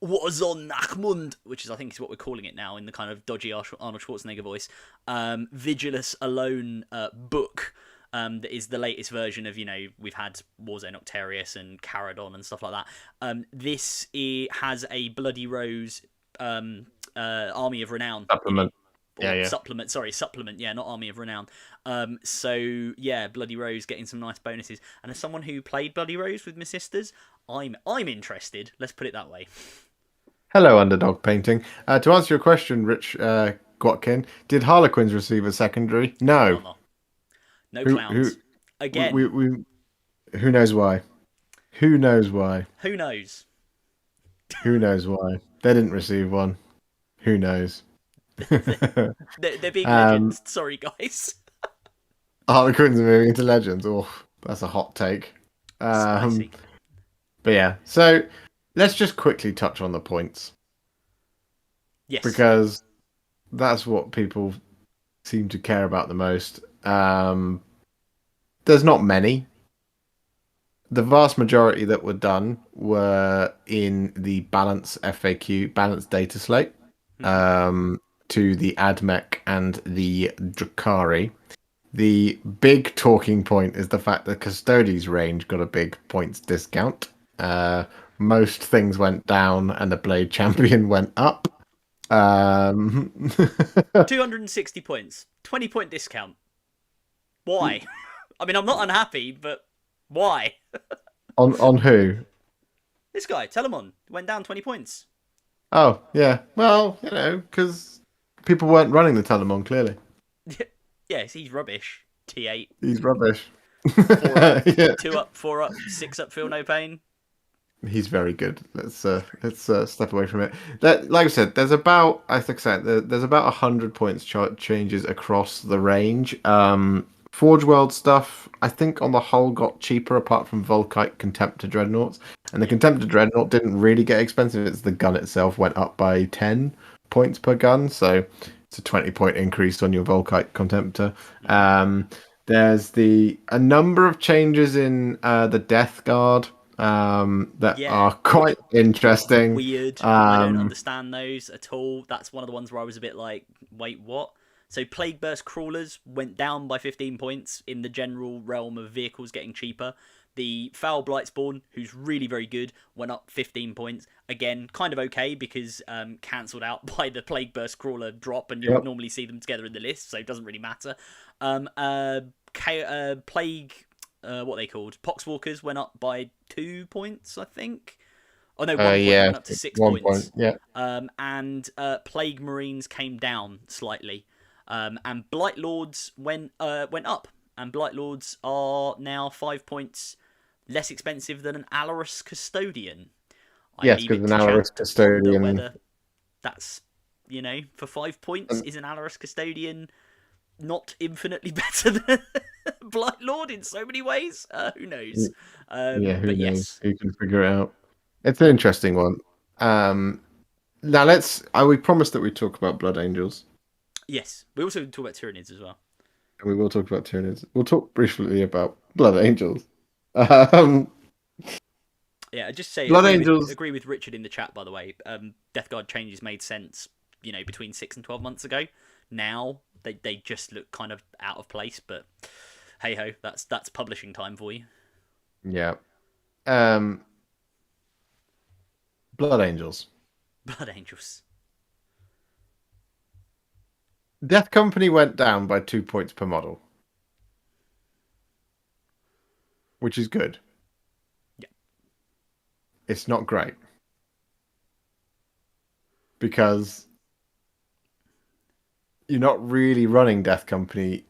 Warzone Nachmund, which is I think is what we're calling it now in the kind of dodgy Arnold Schwarzenegger voice, Vigilus Alone book. That is the latest version of, we've had Warzone Octarius and Caradon and stuff like that. This has a Bloody Rose Army of Renown Supplement. Supplement, yeah, not Army of Renown. So yeah, Bloody Rose getting some nice bonuses. And as someone who played Bloody Rose with my sisters, I'm interested. Let's put it that way. Hello, Underdog Painting. To answer your question, Rich Gwatkin, did Harlequins receive a secondary? No. No clowns. Again. Who knows why? Who knows why? Who knows? Who knows why? They didn't receive one. Who knows? They're being legends. Sorry, guys. Harlequins are moving into Legends. Oh, that's a hot take. Spicy. But yeah, so let's just quickly touch on the points. Yes. Because that's what people seem to care about the most. There's not many. The vast majority that were done were in the balance FAQ, balance data slate, to the AdMech and the Drakari. The big talking point is the fact that Custodes range got a big points discount. Most things went down and the Blade Champion went up. 260 points. 20-point discount. Why? I mean, I'm not unhappy, but why? On who? This guy, Telemon, went down 20 points. Oh, yeah. Well, because people weren't running the Telemon, clearly. Yes, he's rubbish. T8. He's rubbish. 4 up, Yeah. 2 up, 4 up, 6 up, feel no pain. He's very good. Let's step away from it. Like I said, there's about 100 points changes across the range. Forge World stuff, I think on the whole got cheaper apart from Volkite Contemptor Dreadnoughts. And the Contemptor Dreadnought didn't really get expensive. It's the gun itself went up by 10 points per gun. So it's a 20-point increase on your Volkite Contemptor. There's a number of changes in the Death Guard that are quite interesting. Weird. I don't understand those at all. That's one of the ones where I was a bit like, wait, what? So Plague Burst Crawlers went down by 15 points in the general realm of vehicles getting cheaper. The Foul Blightspawn, who's really very good, went up 15 points. Again, kind of okay because cancelled out by the Plague Burst Crawler drop, and you'll Yep. normally see them together in the list, so it doesn't really matter. Plague, what are they called? Poxwalkers went up by 2 points, I think. Oh no, 1 point. They Yeah, went up to 6 1 points. point. Yeah. And Plague Marines came down slightly. And Blight Lords went up. And Blight Lords are now 5 points less expensive than an Alarus Custodian. I Yes, leave because it an to Alaris chat to ponder custodian. whether that's, for 5 points, And, is an Alarus Custodian not infinitely better than Blight Lord in so many ways? Who knows? yeah, who But knows? yes. Who can figure it out? It's an Um, interesting one. Now we promised that we talk about Blood Angels, yes. We also talk about Tyranids as well. and we will talk about Tyranids. We'll talk briefly about Blood Angels. Um, Yeah, I just say Blood Angels. agree with Richard in the chat. By the way, Death Guard changes made sense. Between 6 and 12 months ago. Now they just look kind of out of place. But hey ho, that's publishing time for you. Yeah. Um, Blood Angels. Blood Angels. Death Company went down by 2 points per model, which is good. Yeah. It's not great because you're not really running Death Company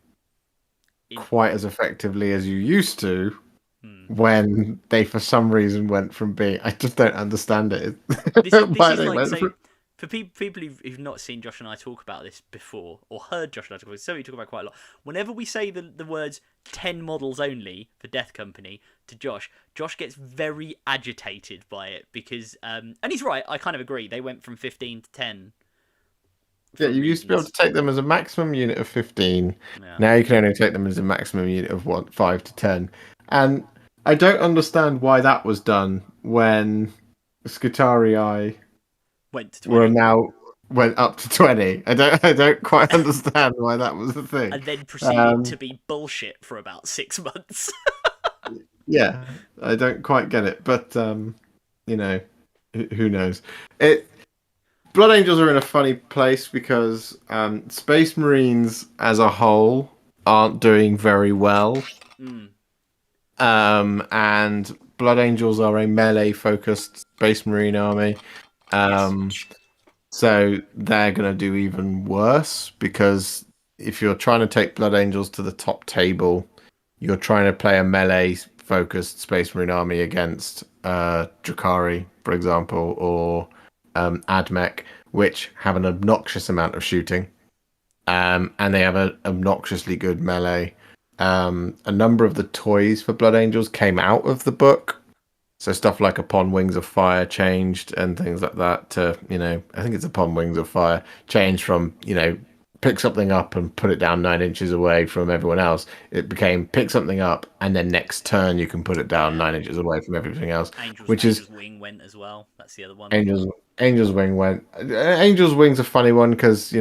quite as effectively as you used to when they, for some reason, went from being. I just don't understand it. This is Why they like went so. from. For people who've not seen Josh and I talk about this before, or heard Josh and I talk about it, so we talk about it quite a lot. Whenever we say the words 10 models only for Death Company to Josh gets very agitated by it because, and he's right, I kind of agree. They went from 15 to 10. Yeah, For you used to be able reasons. to take them as a maximum unit of 15. Yeah. Now you can only take them as a maximum unit of 5 to 10. And I don't understand why that was done when Scutarii Went to were 20. now went up to 20. I don't quite understand why that was the thing. And then proceeded to be bullshit for about 6 months. Yeah, I don't quite get it, but who knows? It Blood Angels are in a funny place because Space Marines as a whole aren't doing very well. And Blood Angels are a melee-focused Space Marine army. Yes. So they're going to do even worse because if you're trying to take Blood Angels to the top table, you're trying to play a melee-focused Space Marine army against Drakari, for example, or Admech, which have an obnoxious amount of shooting, and they have an obnoxiously good melee. A number of the toys for Blood Angels came out of the book, so stuff like Upon Wings of Fire changed and things like that to, I think it's Upon Wings of Fire changed from, pick something up and put it down 9 inches away from everyone else. It became pick something up and then next turn you can put it down 9 inches away from everything else, which is Angel's Wing went as well. That's the other one. Angel's Wing went. Angel's Wing's a funny one because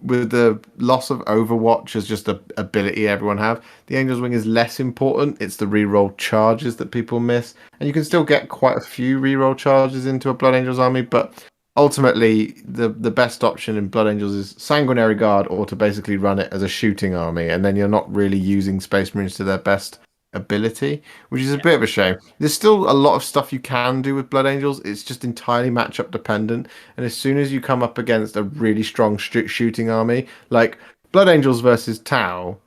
with the loss of Overwatch as just a ability everyone have, the Angel's Wing is less important. It's the reroll charges that people miss, and you can still get quite a few reroll charges into a Blood Angels army, but ultimately the best option in Blood Angels is Sanguinary Guard, or to basically run it as a shooting army, and then you're not really using Space Marines to their best ability, which is a bit of a shame. There's still a lot of stuff you can do with Blood Angels. It's just entirely matchup dependent, and as soon as you come up against a really strong shooting army, like Blood Angels versus Tau,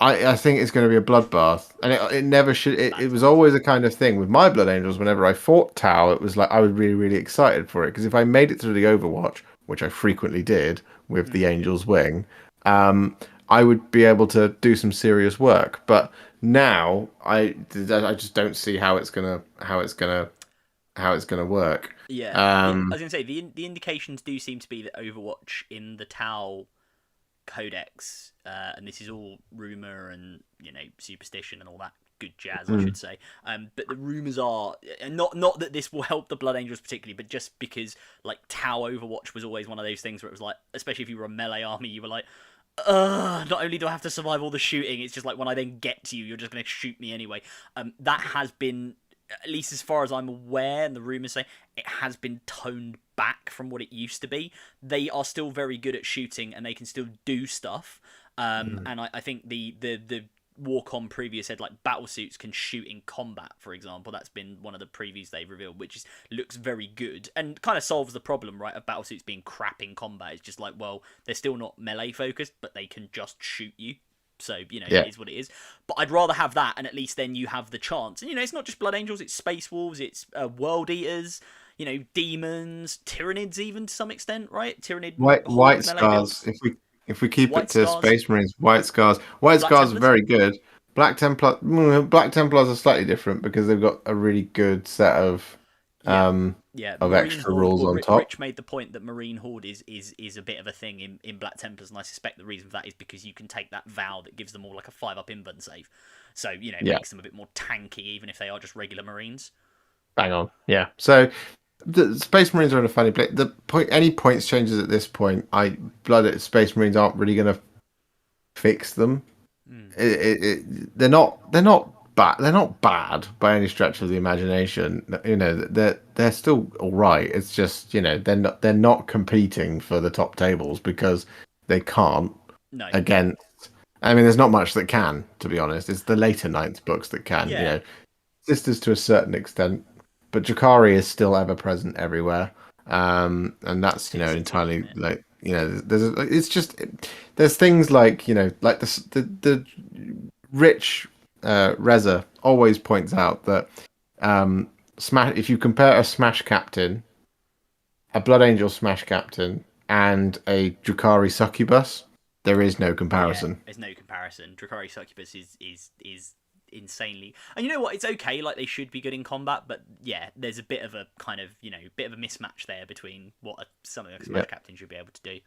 I think it's going to be a bloodbath, and it never should. It was always a kind of thing with my Blood Angels. Whenever I fought Tau, it was like I was really, really excited for it because if I made it through the Overwatch, which I frequently did with the Angel's Wing, I would be able to do some serious work. But now I just don't see how it's gonna work. Yeah, I was gonna say the indications do seem to be that Overwatch in the Tau codex, and this is all rumor and superstition and all that good jazz, I Mm. should say. But the rumors are, and not that this will help the Blood Angels particularly, but just because like Tau Overwatch was always one of those things where it was like, especially if you were a melee army, you were like, not only do I have to survive all the shooting, it's just like when I then get to you, you're just going to shoot me anyway. That has been, at least as far as I'm aware, and the rumours say, it has been toned back from what it used to be. They are still very good at shooting, and they can still do stuff. And I think the Warcom preview said like battle suits can shoot in combat, for example. That's been one of the previews they've revealed, which looks very good and kind of solves the problem, right, of battle suits being crap in combat. It's just like, well, they're still not melee focused, but they can just shoot you. So, Yeah. it is what it is. But I'd rather have that, and at least then you have the chance. And, it's not just Blood Angels, it's Space Wolves, it's World Eaters, demons, Tyranids even to some extent, right? Tyrannid White melee builds. Scars. If we keep White it to Scars. Space Marines, White Scars. White Black Scars are Templars. very good. Black Templars are slightly different because they've got a really good set of Yeah, of Marine extra Horde. rules Well, on top. Rich made the point that Marine Horde is a bit of a thing in Black Templars, and I suspect the reason for that is because you can take that vow that gives them all like a 5-up invuln save. So, it makes them a bit more tanky, even if they are just regular Marines. Bang on. Yeah. So the Space Marines are in a funny place. Any points changes at this point, Space Marines aren't really going to fix them. They're not bad. They're not bad by any stretch of the imagination. They're still all right. It's just they're not competing for the top tables because they can't No. against. I mean, there's not much that can, to be honest. It's the later ninth books that can. Yeah. Sisters to a certain extent, but Drakari is still ever present everywhere. And that's entirely like there's things like like the Rich Reza always points out that Smash, if you compare a Smash Captain, a Blood Angel Smash Captain, and a Drakari Succubus, there is no comparison. Yeah, there's no comparison. Drakari Succubus is insanely, and you know what? It's okay. Like they should be good in combat, but yeah, there's a bit of a kind of bit of a mismatch there between what something like a Smash Captain should be able to do.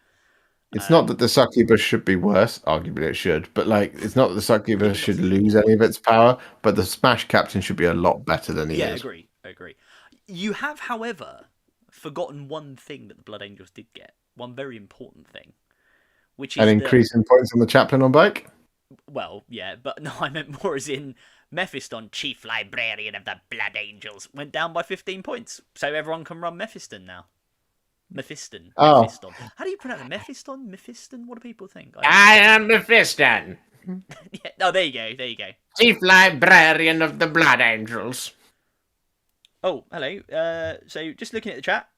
It's not that the Succubus should be worse. Arguably, it should, but it's not that the Succubus should lose any of its power. But the Smash Captain should be a lot better than he is. I agree. You have, however, forgotten one thing that the Blood Angels did get. One very important thing, which is an increase in points on the Chaplain on bike. Well, yeah, but no, I meant more as in Mephiston, Chief Librarian of the Blood Angels, went down by 15 points. So everyone can run Mephiston now. Mephiston. Oh. Mephiston. How do you pronounce it? Mephiston? Mephiston? What do people think? I am Mephiston. Yeah. Oh, there you go. There you go. Chief Librarian of the Blood Angels. Oh, hello. So just looking at the chat,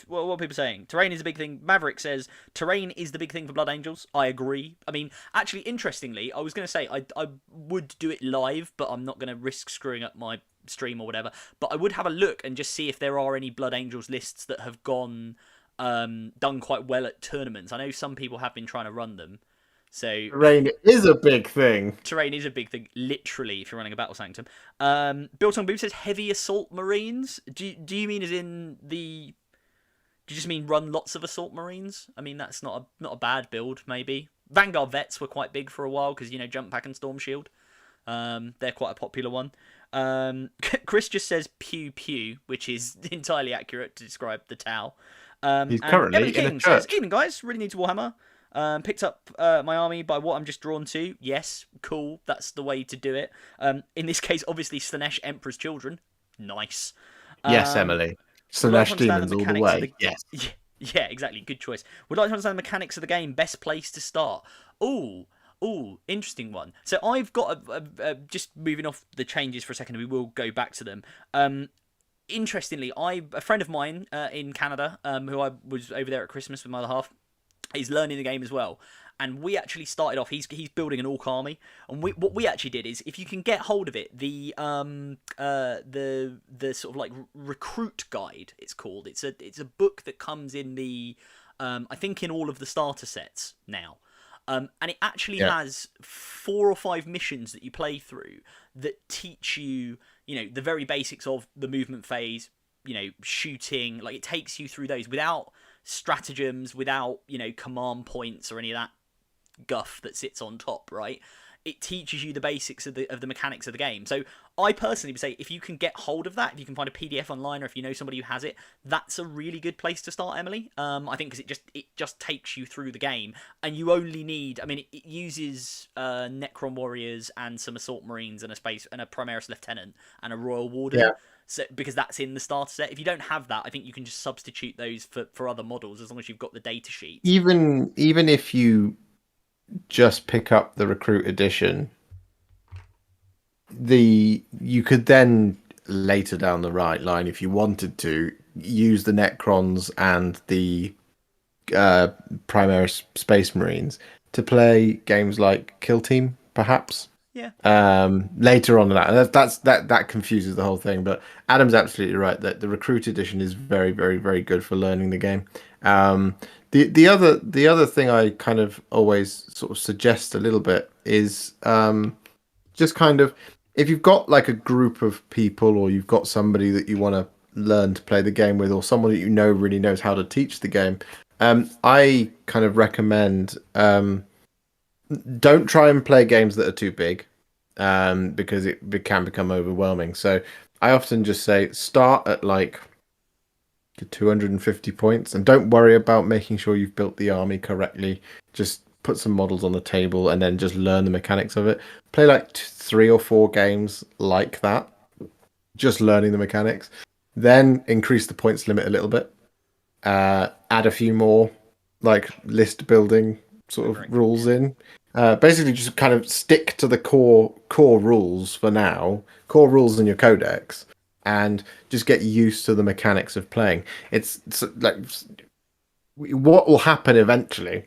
what are people saying? Terrain is a big thing. Maverick says terrain is the big thing for Blood Angels. I agree. I mean, actually, interestingly, I was going to say I would do it live, but I'm not going to risk screwing up my stream or whatever. But I would have a look and just see if there are any Blood Angels lists that have done quite well at tournaments. I know some people have been trying to run them. So terrain is a big thing. Terrain is a big thing, literally, if you're running a Battle Sanctum. Built on Boob says heavy assault marines. Do you mean as in the? Do you just mean run lots of assault marines? I mean that's not a bad build, maybe. Vanguard vets were quite big for a while because jump pack and storm shield. They're quite a popular one. Chris just says pew pew, which is entirely accurate to describe the Tau. He's currently in a church. Says, evening guys, really need to Warhammer. Picked up my army by what I'm just drawn to. Yes, cool. That's the way to do it. In this case, obviously, Slanesh Emperor's Children. Nice. Yes, Emily. Slanesh Demons all the way. Yes. Yeah, exactly. Good choice. Would like to understand the mechanics of the game. Best place to start. Ooh, interesting one. So I've got just moving off the changes for a second. We will go back to them. Interestingly, a friend of mine in Canada, who I was over there at Christmas with my other half, he's learning the game as well, and we actually started off. He's building an orc army, and what we actually did is, if you can get hold of it, the sort of like recruit guide, it's called. It's a book that comes in the I think in all of the starter sets now. And it actually has 4 or 5 missions that you play through that teach you, the very basics of the movement phase, shooting. Like, it takes you through those without stratagems, without, command points or any of that guff that sits on top, right? It teaches you the basics of the mechanics of the game. So I personally would say if you can get hold of that, if you can find a PDF online, or if you know somebody who has it, that's a really good place to start, Emily. I think because it just takes you through the game, and you only need. I mean, it uses Necron warriors and some assault marines and a Primaris lieutenant and a royal warden. Yeah. So, because that's in the starter set. If you don't have that, I think you can just substitute those for other models as long as you've got the data sheet. Even if you just pick up the recruit edition, you could then later down the right line, if you wanted to, use the Necrons and the Primaris Space Marines to play games like Kill Team, perhaps. Yeah, Later on in that confuses the whole thing, but Adam's absolutely right that the recruit edition is very, very, very good for learning the game. The other thing I kind of always sort of suggest a little bit is just kind of, if you've got like a group of people, or you've got somebody that you want to learn to play the game with, or someone that you know really knows how to teach the game, I kind of recommend, don't try and play games that are too big, because can become overwhelming. So I often just say start at like 250 points, and don't worry about making sure you've built the army correctly. Just put some models on the table and then just learn the mechanics of it. Play like 3 or 4 games like that, just learning the mechanics. Then increase the points limit a little bit. Add a few more like list building sort of rules in. Basically, just kind of stick to the core rules for now, core rules in your codex, and just get used to the mechanics of playing. It's like what will happen eventually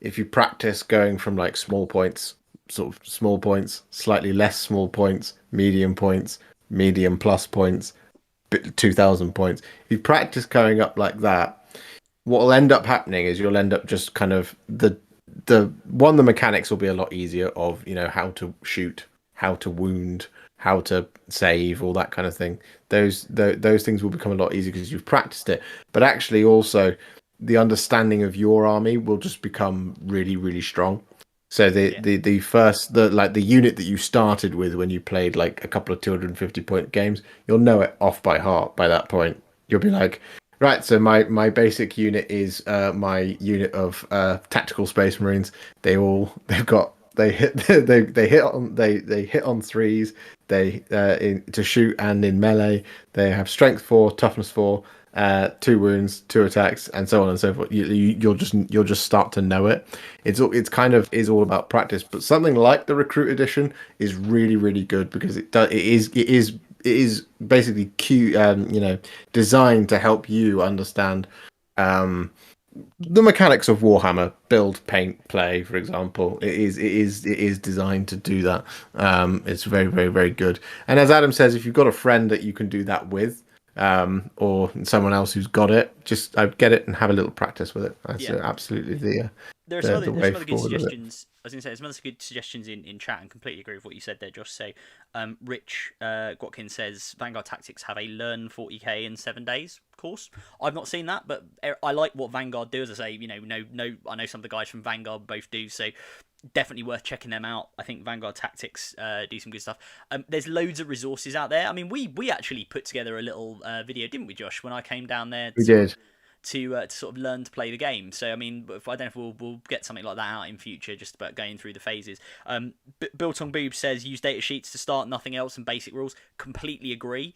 if you practice going from like small points, sort of small points, slightly less small points, medium plus points, 2,000 points. If you practice going up like that, what will end up happening is you'll end up just kind of the mechanics will be a lot easier, of how to shoot, how to wound, how to save, all that kind of thing. Those things will become a lot easier because you've practiced it. But actually also the understanding of your army will just become really, really strong. So the unit that you started with when you played like a couple of 250 point games, you'll know it off by heart by that point. You'll be like, right, so my basic unit is my unit of tactical space marines. They hit they hit on threes. To shoot and in melee. They have strength 4, toughness 4, 2 wounds, 2 attacks, and so on and so forth. You'll just start to know it. It's kind of is all about practice. But something like the recruit edition is really, really good because it is basically designed to help you understand the mechanics of Warhammer, build, paint, play, for example. It is designed to do that. It's very, very, very good. And as Adam says, if you've got a friend that you can do that with, or someone else who's got it, just get it and have a little practice with it. That's absolutely the There's way some other good forward with it. suggestions. I was going to say, there's some other good suggestions in chat, and completely agree with what you said there, Josh. So, Rich Gotkin says Vanguard Tactics have a learn 40k in 7 days course. I've not seen that, but I like what Vanguard do. As I say, I know some of the guys from Vanguard both do, so definitely worth checking them out. I think Vanguard Tactics do some good stuff. There's loads of resources out there. I mean, we actually put together a little video, didn't we, Josh, when I came down there We did. to sort of learn to play the game. So I mean, I don't know if we'll get something like that out in future, just about going through the phases. Biltong Boob says use data sheets to start, nothing else, and basic rules. Completely agree.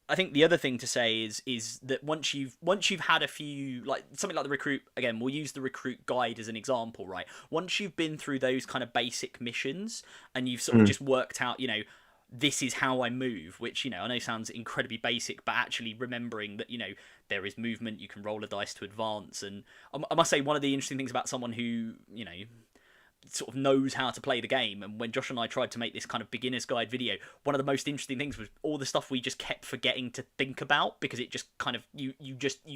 I think the other thing to say is that once you've had a few, like something like the recruit, again, we'll use the recruit guide as an example, right? Once you've been through those kind of basic missions and you've sort of just worked out, this is how I move, which, I know sounds incredibly basic, but actually remembering that, there is movement, you can roll a dice to advance. And I must say, one of the interesting things about someone who, sort of knows how to play the game, and when Josh and I tried to make this kind of beginner's guide video, one of the most interesting things was all the stuff we just kept forgetting to think about, because it just kind of you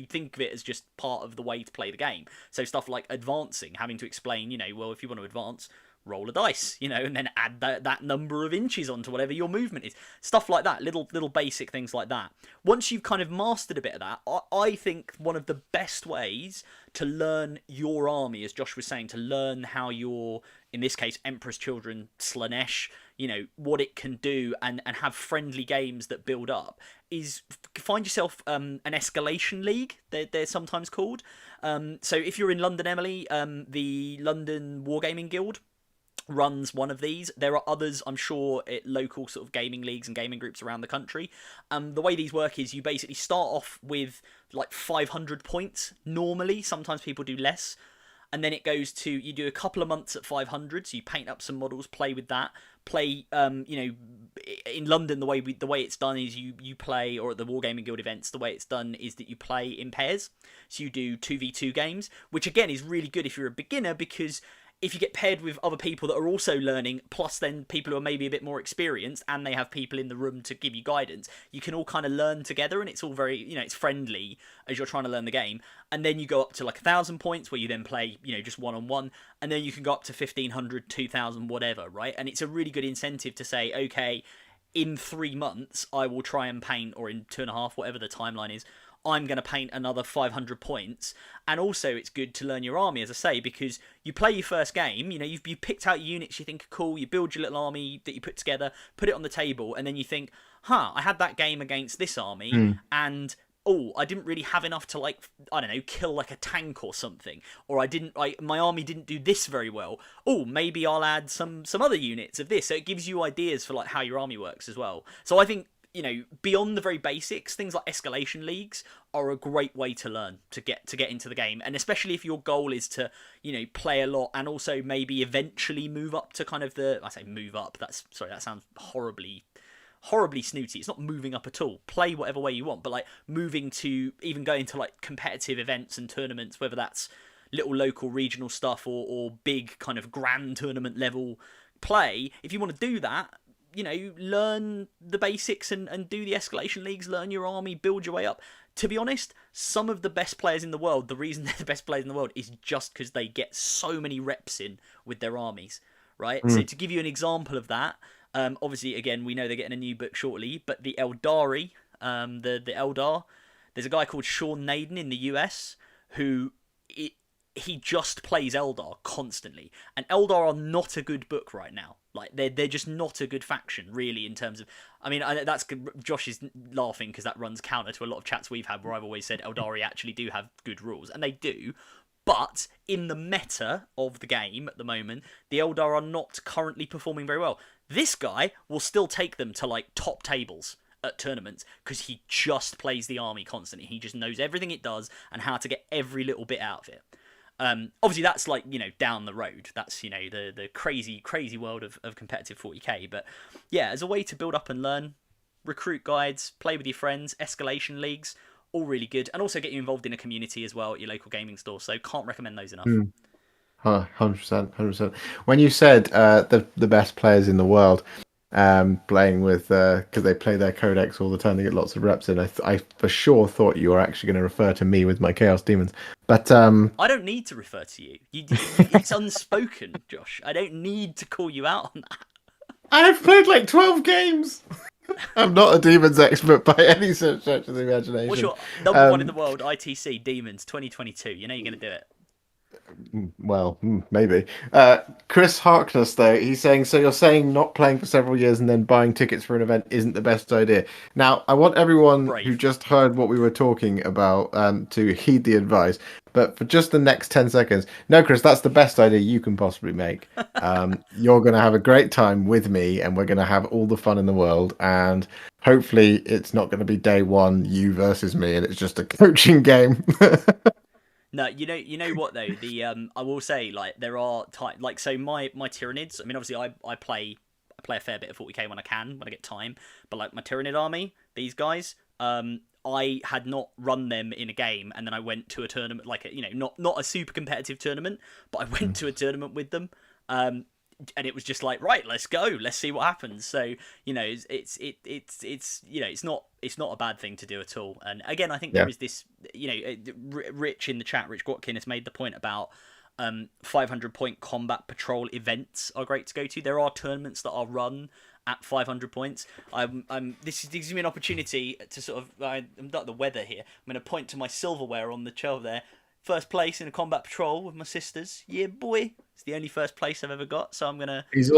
think of it as just part of the way to play the game. So stuff like advancing, having to explain, well, if you want to advance, roll a dice, and then add that number of inches onto whatever your movement is. Stuff like that, little basic things like that. Once you've kind of mastered a bit of that, I think one of the best ways to learn your army, as Josh was saying, to learn how your, in this case, Emperor's Children, Slanesh, what it can do, and have friendly games that build up, is find yourself an escalation league, they're sometimes called. So if you're in London, Emily, the London Wargaming Guild runs one of these. There are others, I'm sure, at local sort of gaming leagues and gaming groups around the country. The way these work is you basically start off with like 500 points normally. Sometimes people do less. And then it goes to, you do a couple of months at 500, so you paint up some models, play with that. Play, in London, the way it's done is you play, or at the Wargaming Guild events, the way it's done is that you play in pairs. So you do 2v2 games, which again is really good if you're a beginner, because if you get paired with other people that are also learning, plus then people who are maybe a bit more experienced, and they have people in the room to give you guidance, you can all kind of learn together, and it's all very, it's friendly as you're trying to learn the game. And then you go up to like 1,000 points, where you then play, just one-on-one, and then you can go up to 1,500, 2,000, whatever, right? And it's a really good incentive to say, okay, in 3 months, I will try and paint, or in 2.5, whatever the timeline is, I'm going to paint another 500 points. And also it's good to learn your army, as I say, because you play your first game, you've picked out units you think are cool, you build your little army that you put together, put it on the table, and then you think, I had that game against this army, and I didn't really have enough to, like, I don't know, kill like a tank or something, or my army didn't do this very well. Maybe I'll add some other units of this. So it gives you ideas for like how your army works as well. So I think, beyond the very basics, things like escalation leagues are a great way to learn, to get into the game. And especially if your goal is to, play a lot, and also maybe eventually move up to kind of I say move up, that sounds horribly snooty. It's not moving up at all. Play whatever way you want, but like moving to even going to like competitive events and tournaments, whether that's little local regional stuff or big kind of grand tournament level play. If you want to do that, learn the basics and do the escalation leagues, learn your army, build your way up. To be honest, some of the best players in the world, the reason they're the best players in the world is just because they get so many reps in with their armies, right? So to give you an example of that, obviously, again, we know they're getting a new book shortly, but the Eldari, the Eldar, there's a guy called Sean Naden in the US who... he just plays Eldar constantly, and Eldar are not a good book right now. Like they're just not a good faction, really, in terms of. I mean, that's Josh is laughing because that runs counter to a lot of chats we've had where I've always said Eldari actually do have good rules, and they do. But in the meta of the game at the moment, the Eldar are not currently performing very well. This guy will still take them to like top tables at tournaments because he just plays the army constantly. He just knows everything it does and how to get every little bit out of it. Obviously that's like, down the road. That's, the crazy world of competitive 40k. But yeah, as a way to build up and learn, recruit guides, play with your friends, escalation leagues, all really good. And also get you involved in a community as well at your local gaming store. So can't recommend those enough. 100%. When you said the best players in the world playing with, because they play their codex all the time, they get lots of reps in, I for sure thought you were actually going to refer to me with my Chaos Demons. But I don't need to refer to you. It's unspoken, Josh. I don't need to call you out on that. I've played like 12 games. I'm not a demons expert by any stretch of the imagination. What's your number one in the world, ITC Demons 2022? You know you're going to do it. Well, maybe. Chris Harkness, though, he's saying, so you're saying not playing for several years and then buying tickets for an event isn't the best idea. Now, I want everyone who just heard what we were talking about to heed the advice. But for just the next 10 seconds, no, Chris, that's the best idea you can possibly make. You're going to have a great time with me, and we're going to have all the fun in the world. And hopefully it's not going to be day one, you versus me, and it's just a coaching game. No, you know what though? I will say, like, there are like, so my Tyranids. I mean, obviously I play a fair bit of 40k when I get time. But like my Tyranid army, these guys, I had not run them in a game, and then I went to a tournament, like not a super competitive tournament, but I went to a tournament with them. And it was just like, right, let's go, let's see what happens. So it's not a bad thing to do at all. And again, I think there is this, Rich in the chat, Rich Watkin, has made the point about 500-point combat patrol events are great to go to. There are tournaments that are run at 500 points. This gives me an opportunity to sort of. I'm not the weather here. I'm going to point to my silverware on the shelf there. First place in a combat patrol with my sisters. Yeah, boy. It's the only first place I've ever got. So I'm gonna He's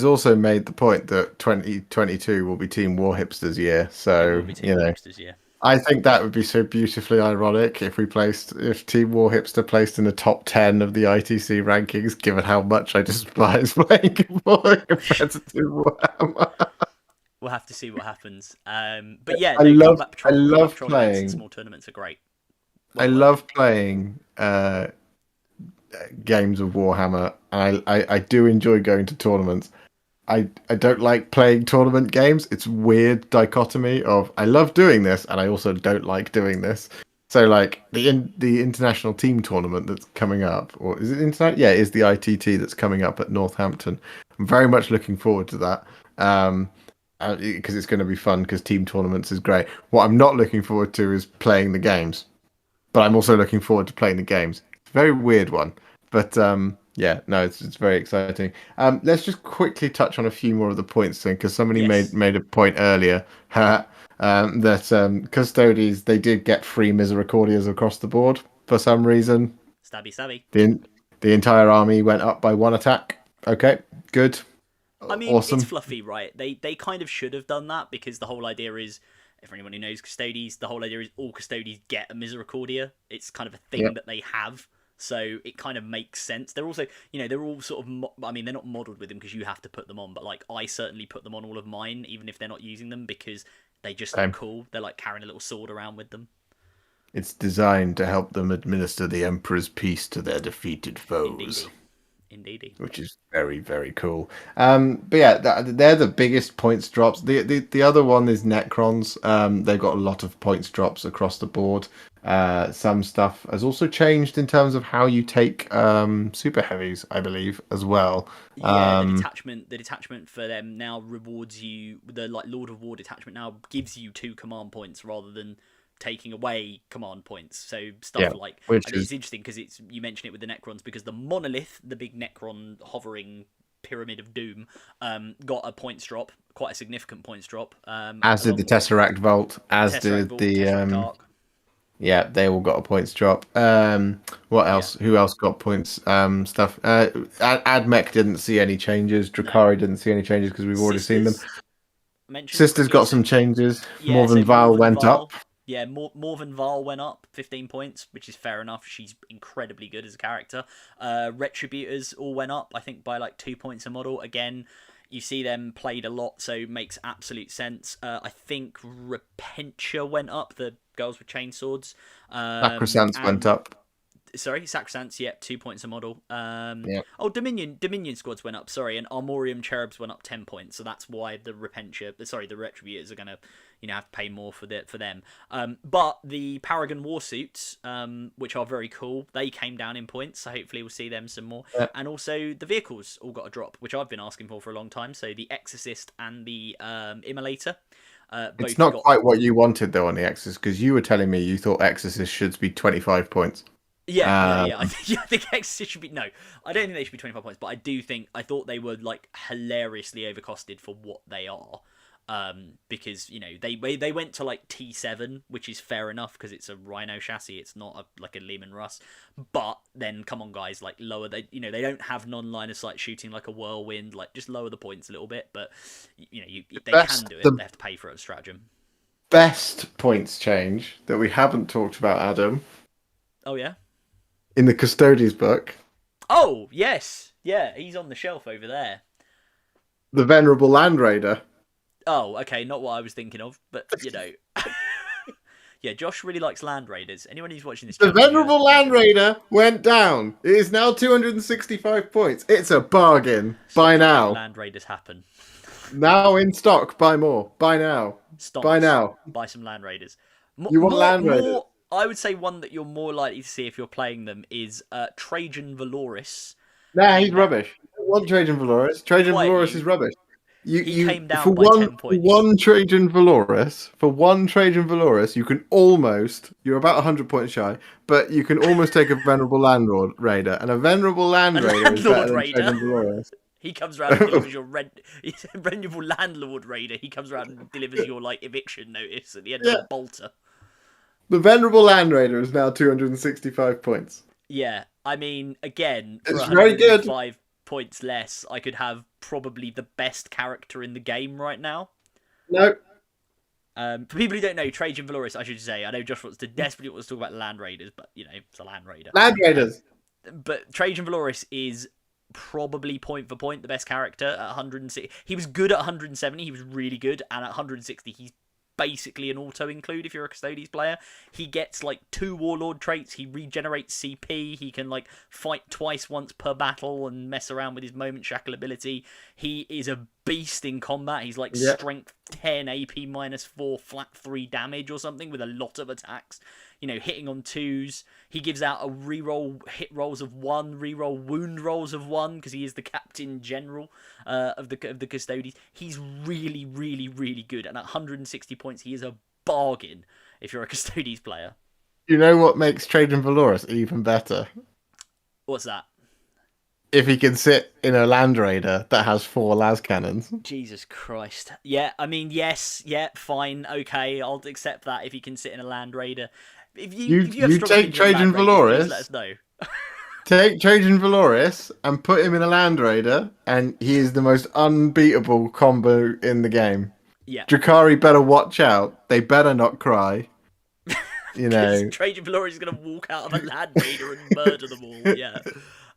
also made the point that 2022 will be Team Warhipster's year. It So will be Team Warhipsters, yeah. I think that would be so beautifully ironic if Team Warhipster placed in the top 10 of the ITC rankings, given how much I despise playing competitive Warhammer. We'll have to see what happens. But yeah, I no, love I combat love patrol events and playing small tournaments are great. I Well worth love it. playing games of Warhammer, and I do enjoy going to tournaments. I don't like playing tournament games. It's weird dichotomy of I love doing this and I also don't like doing this. So like the international team tournament that's coming up, or is it internet? Yeah, it is the ITT that's coming up at Northampton. I'm very much looking forward to that. Because it's going to be fun because team tournaments is great. What I'm not looking forward to is playing the games, but I'm also looking forward to playing the games. It's a very weird one, but yeah, no, it's very exciting. Let's just quickly touch on a few more of the points thing because somebody Yes. made a point earlier that Custodes they did get free Misericordias across the board for some reason. Stabby stabby. The the entire army went up by one attack. Okay, good, I mean, it's awesome. fluffy, right? They kind of should have done that because the whole idea is, if anyone who knows Custodes, the whole idea is all Custodes get a Misericordia. It's kind of a thing Yep. that they have. So it kind of makes sense. They're also, they're all sort of. I mean, they're not modelled with them because you have to put them on, but like I certainly put them on all of mine, even if they're not using them because they just look Same. cool. They're like carrying a little sword around with them. It's designed to help them administer the Emperor's peace to their defeated foes, Indeedy, indeedy. which is very, very cool. But yeah, they're the biggest points drops. The other one is Necrons. They've got a lot of points drops across the board. Some stuff has also changed in terms of how you take super heavies, I believe, as well. Yeah, Um, the detachment for them now rewards you. The like Lord of War detachment now gives you 2 command points rather than taking away command points. So yeah, stuff like which I think is it's interesting because it's you mentioned it with the Necrons because the monolith, the big Necron hovering pyramid of doom, got a points drop, quite a significant points drop. as did the Along with Tesseract Vault, as Tesseract did Vault, the Tesseract Arc. yeah, they all got a points drop. What Yeah, else? Who else got points? Stuff. Admech didn't see any changes. no. Drakari didn't see any changes because we've already seen them. Sisters mentioned Sisters quickly. got So some changes. yeah, Morven so Vile Morven went up. Val. Yeah, Morven Val went up 15 points, which is fair enough. She's incredibly good as a character. Retributors all went up, I think, by like 2 points a model. Again, you see them played a lot, so makes absolute sense. I think Repentia went up, the girls with chainswords. Sacrosanct went And up. sorry, Sacrosanct, yep, 2 points a model. Yeah. Oh, Dominion squads went up. Sorry, and Armorium Cherubs went up 10 points. So that's why the the Retributors are gonna, have to pay more for them. But the Paragon Warsuits, which are very cool, they came down in points. So hopefully we'll see them some more. Yeah. And also the vehicles all got a drop, which I've been asking for a long time. So the Exorcist and the Immolator. It's Both not got. quite what you wanted though on the Exorcist because you were telling me you thought Exorcist should be 25 points. Yeah, yeah, Um, yeah. I think Exorcist should be no. I don't think they should be 25 points, but I thought they were like hilariously overcosted for what they are. Because they went to like T7, which is fair enough because it's a Rhino chassis. It's not like a Lehman Russ. But then come on, guys, like lower. They don't have non-line of sight shooting like a Whirlwind. Like just lower the points a little bit. But they can do it. the They have to pay for it at Stratagem. best points change that we haven't talked about, Adam, Oh yeah. in the Custodes book, Oh yes, yeah. He's on the shelf over there. the Venerable Land Raider. Oh, okay, not what I was thinking of, but yeah, Josh really likes Land Raiders. Anyone who's watching this The channel Venerable knows Land Raider went down. It is now 265 points. It's a bargain. stop Buy trying to make now. Land Raiders happen. Now in stock. Buy more. Buy now. Buy Stonks, now. buy some Land Raiders. You want Land Raiders? I would say one that you're more likely to see if you're playing them is Trajan Valoris. Nah, I he's think that rubbish. I don't want Trajan Valoris. Trajan Valoris quietly is rubbish. He came For down by one 10 points. Trajan Valoris, you can you're about 100 points shy, but you can almost take a venerable landlord raider, and a venerable A land raider is better landlord than raider. Trajan Valoris. He comes around and delivers your rent. He's a venerable landlord raider. He comes around and delivers your like eviction notice at the end of a Yeah, bolter. the venerable land raider is now 265 points. Yeah, I mean, again, for It's very good. 105 points less, I could have probably the best character in the game right now. No, For people who don't know, Trajan Valoris, I should say, I know Josh desperately wants to talk about Land Raiders, but, you know, it's a Land Raider. land raiders. But Trajan Valoris is probably point for point the best character at 160. He was good at 170, he was really good, and at 160, he's basically an auto include if you're a Custodies player. He gets like 2 Warlord traits, he regenerates CP, he can like fight twice once per battle and mess around with his moment shackle ability. He is a beast in combat. He's like strength 10, AP -4, flat 3 damage or something with a lot of attacks. You know, hitting on 2s. He gives out a reroll hit rolls of 1, reroll wound rolls of 1 because he is the captain general of the Custodies. He's really, really, really good. And at 160 points, he is a bargain if you're a Custodies player. You know what makes Trajan Valoris even better? What's that? If he can sit in a land raider that has 4 las cannons. Jesus Christ. Yeah, I mean, yes, yeah, fine, okay, I'll accept that if he can sit in a Land Raider. If you have You strong take opinions on Trajan Land Raiders, please Valoris. let us know. Take Trajan Valoris and put him in a land raider, and he is the most unbeatable combo in the game. Yeah. Drakari better watch out. They better not cry. You Because know. Trajan Valoris is going to walk out of a Land Raider and murder them all, yeah.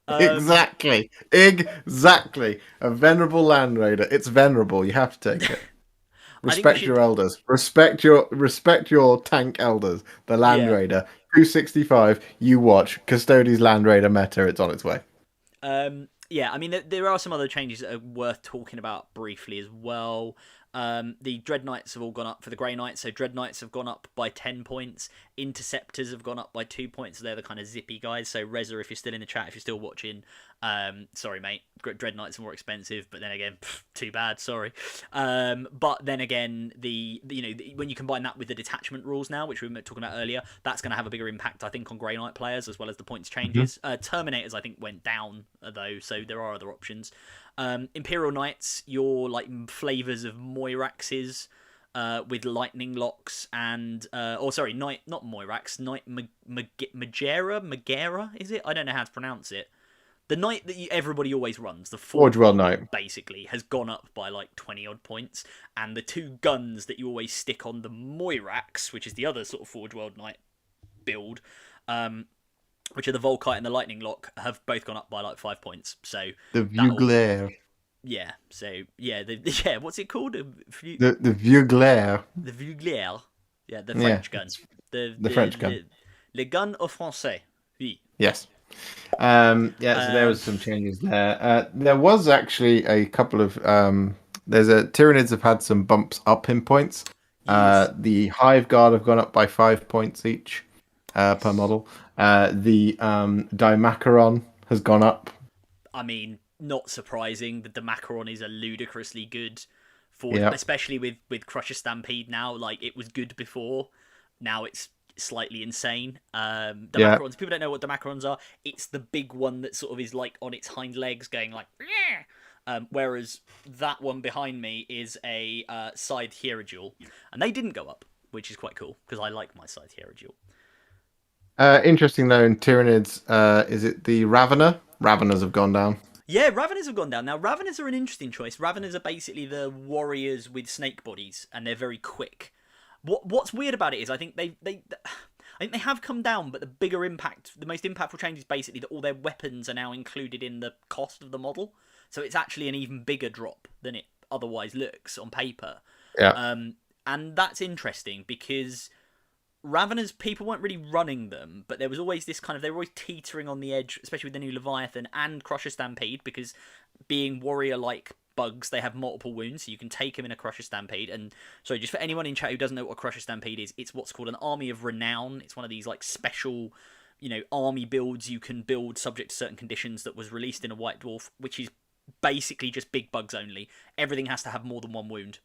Exactly. Exactly. A venerable land raider. It's venerable. You have to take it. I think we Respect should... your elders. Respect your tank elders. The land Yeah. raider. 265. You watch. Custodies land raider meta. It's on its way. Yeah, I mean, there are some other changes that are worth talking about briefly as well. The Dread Knights have all gone up for the Grey Knights, so Dread Knights have gone up by 10 points. Interceptors have gone up by 2 points, so they're the kind of zippy guys. So Reza, if you're still in the chat, if you're still watching, sorry mate, Dread Knights are more expensive, but then again, too bad, sorry. But then again, when you combine that with the detachment rules now, which we were talking about earlier, that's going to have a bigger impact, I think, on Grey Knight players, as well as the points changes. Terminators, I think, went down, though, so there are other options. Imperial Knights, your like flavors of Moiraxes with lightning locks and Knight, not Moirax, Knight Magera, is it? I don't know how to pronounce it. The knight that everybody always runs, the Forge World Knight, basically, has gone up by like 20 odd points, and the 2 guns that you always stick on the Moirax, which is the other sort of Forge World Knight build, which are the Volkite and the Lightning Lock, have both gone up by like 5 points. So the Vieux yeah. So yeah, what's it called? The Vieux The Vieux Yeah, the French gun. The French gun. Le gun au français. Oui. Yes. So there was some changes there. There was actually a couple of Tyranids have had some bumps up in points. Yes. The Hive Guard have gone up by 5 points each per model. The Dimacaron has gone up. I mean, not surprising. The Dimacaron is a ludicrously good especially with Crusher Stampede now. Like, it was good before. Now it's slightly insane. Dimacarons, people don't know what Dimacarons are. It's the big one that sort of is like on its hind legs going like... whereas that one behind me is a Scythe Hierodule. And they didn't go up, which is quite cool, because I like my Scythe Hierodule. Interesting though, in Tyranids, is it the Ravener? Raveners have gone down. Yeah, Raveners have gone down. Now, Raveners are an interesting choice. Raveners are basically the warriors with snake bodies, and they're very quick. What's weird about it is I think they have come down, but the bigger impact, the most impactful change is basically that all their weapons are now included in the cost of the model. So it's actually an even bigger drop than it otherwise looks on paper. Yeah. And that's interesting because Raveners, people weren't really running them, but there was always this kind of... They were always teetering on the edge, especially with the new Leviathan and Crusher Stampede, because being warrior-like bugs, they have multiple wounds, so you can take them in a Crusher Stampede. And sorry, just for anyone in chat who doesn't know what a Crusher Stampede is, it's what's called an Army of Renown. It's one of these like special, army builds you can build subject to certain conditions that was released in a White Dwarf, which is basically just big bugs only. Everything has to have more than 1 wound.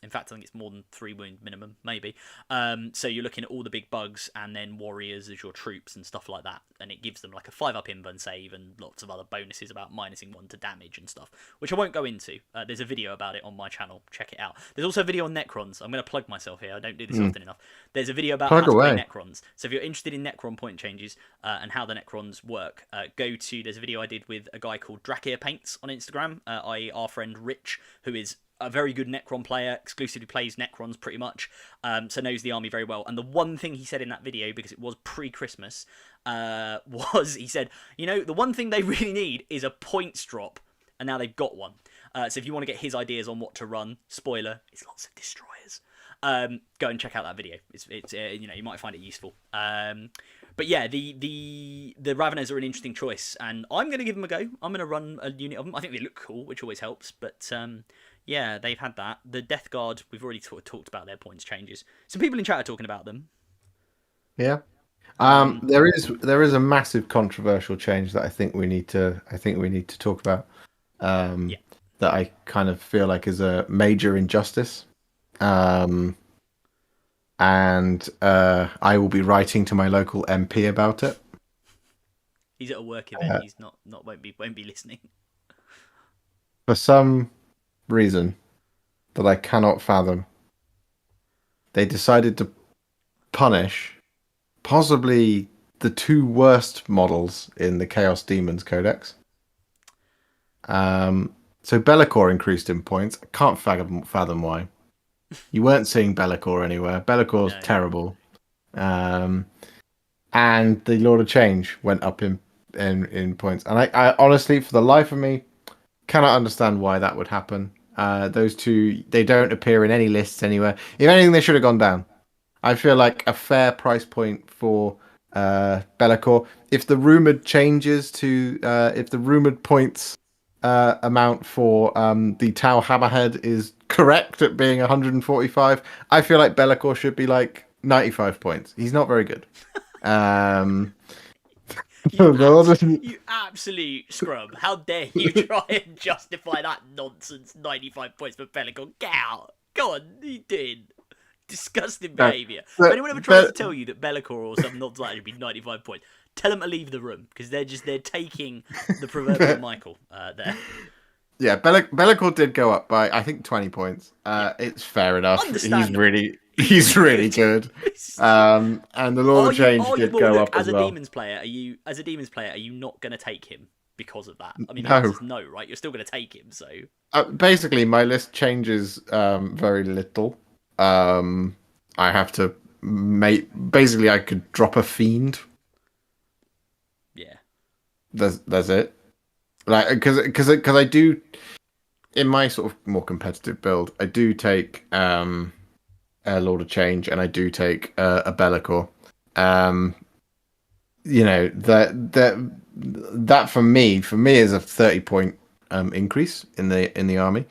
In fact, I think it's more than 3 wound minimum, maybe. So you're looking at all the big bugs and then warriors as your troops and stuff like that. And it gives them like a 5-up invuln save and lots of other bonuses about -1 to damage and stuff, which I won't go into. There's a video about it on my channel. Check it out. There's also a video on Necrons. I'm going to plug myself here. I don't do this often enough. There's a video about Plug how to play away. Necrons. So if you're interested in Necron point changes and how the Necrons work, go to, there's a video I did with a guy called Drakir Paints on Instagram, i.e. our friend Rich, who is a very good Necron player, exclusively plays Necrons pretty much, so knows the army very well. And the one thing he said in that video, because it was pre-Christmas, was he said, you know, the one thing they really need is a points drop, and now they've got one. So if you want to get his ideas on what to run, spoiler, it's lots of destroyers. Go and check out that video. It's you know, you might find it useful. But yeah, the Raveners are an interesting choice, and I'm going to give them a go. I'm going to run a unit of them. I think they look cool, which always helps. But yeah, they've had that. The Death Guard, we've already talked about their points changes. Some people in chat are talking about them. Yeah. There is a massive controversial change that I think we need to talk about. Yeah. That I kind of feel like is a major injustice. And I will be writing to my local MP about it. He's at a work event. He's won't be listening. For some reason that I cannot fathom, they decided to punish possibly the 2 worst models in the Chaos Demons Codex. So Be'lakor increased in points. I can't fathom why. You weren't seeing Be'lakor anywhere. Be'lakor's terrible. And the Lord of Change went up in points. And I honestly, for the life of me, cannot understand why that would happen. Those two, they don't appear in any lists anywhere. If anything, they should have gone down. I feel like a fair price point for Be'lakor. If the rumored changes to, if the rumored points amount for the Tau Hammerhead is correct at being 145, I feel like Be'lakor should be like 95 points. He's not very good. You absolute scrub. How dare you try and justify that nonsense? 95 points for Be'lakor. Get out. Go on, you did. Disgusting behaviour. If anyone ever tries to tell you that Be'lakor or some nonsense like that should be 95 points, tell them to leave the room, because they're taking the proverbial Michael there. Yeah, Be'lakor did go up by I think 20 points. It's fair enough. He's really good. And the Lord of Change did go up as well. As a Demons player, are you not going to take him because of that? I mean, the answer is no, right? You're still going to take him. So basically, my list changes very little. I have to basically I could drop a fiend. Yeah, that's it. Like because I do, in my sort of more competitive build, I do take a Lord of Change, and I do take a Be'lakor. You know, that for me is a 30-point increase in the army.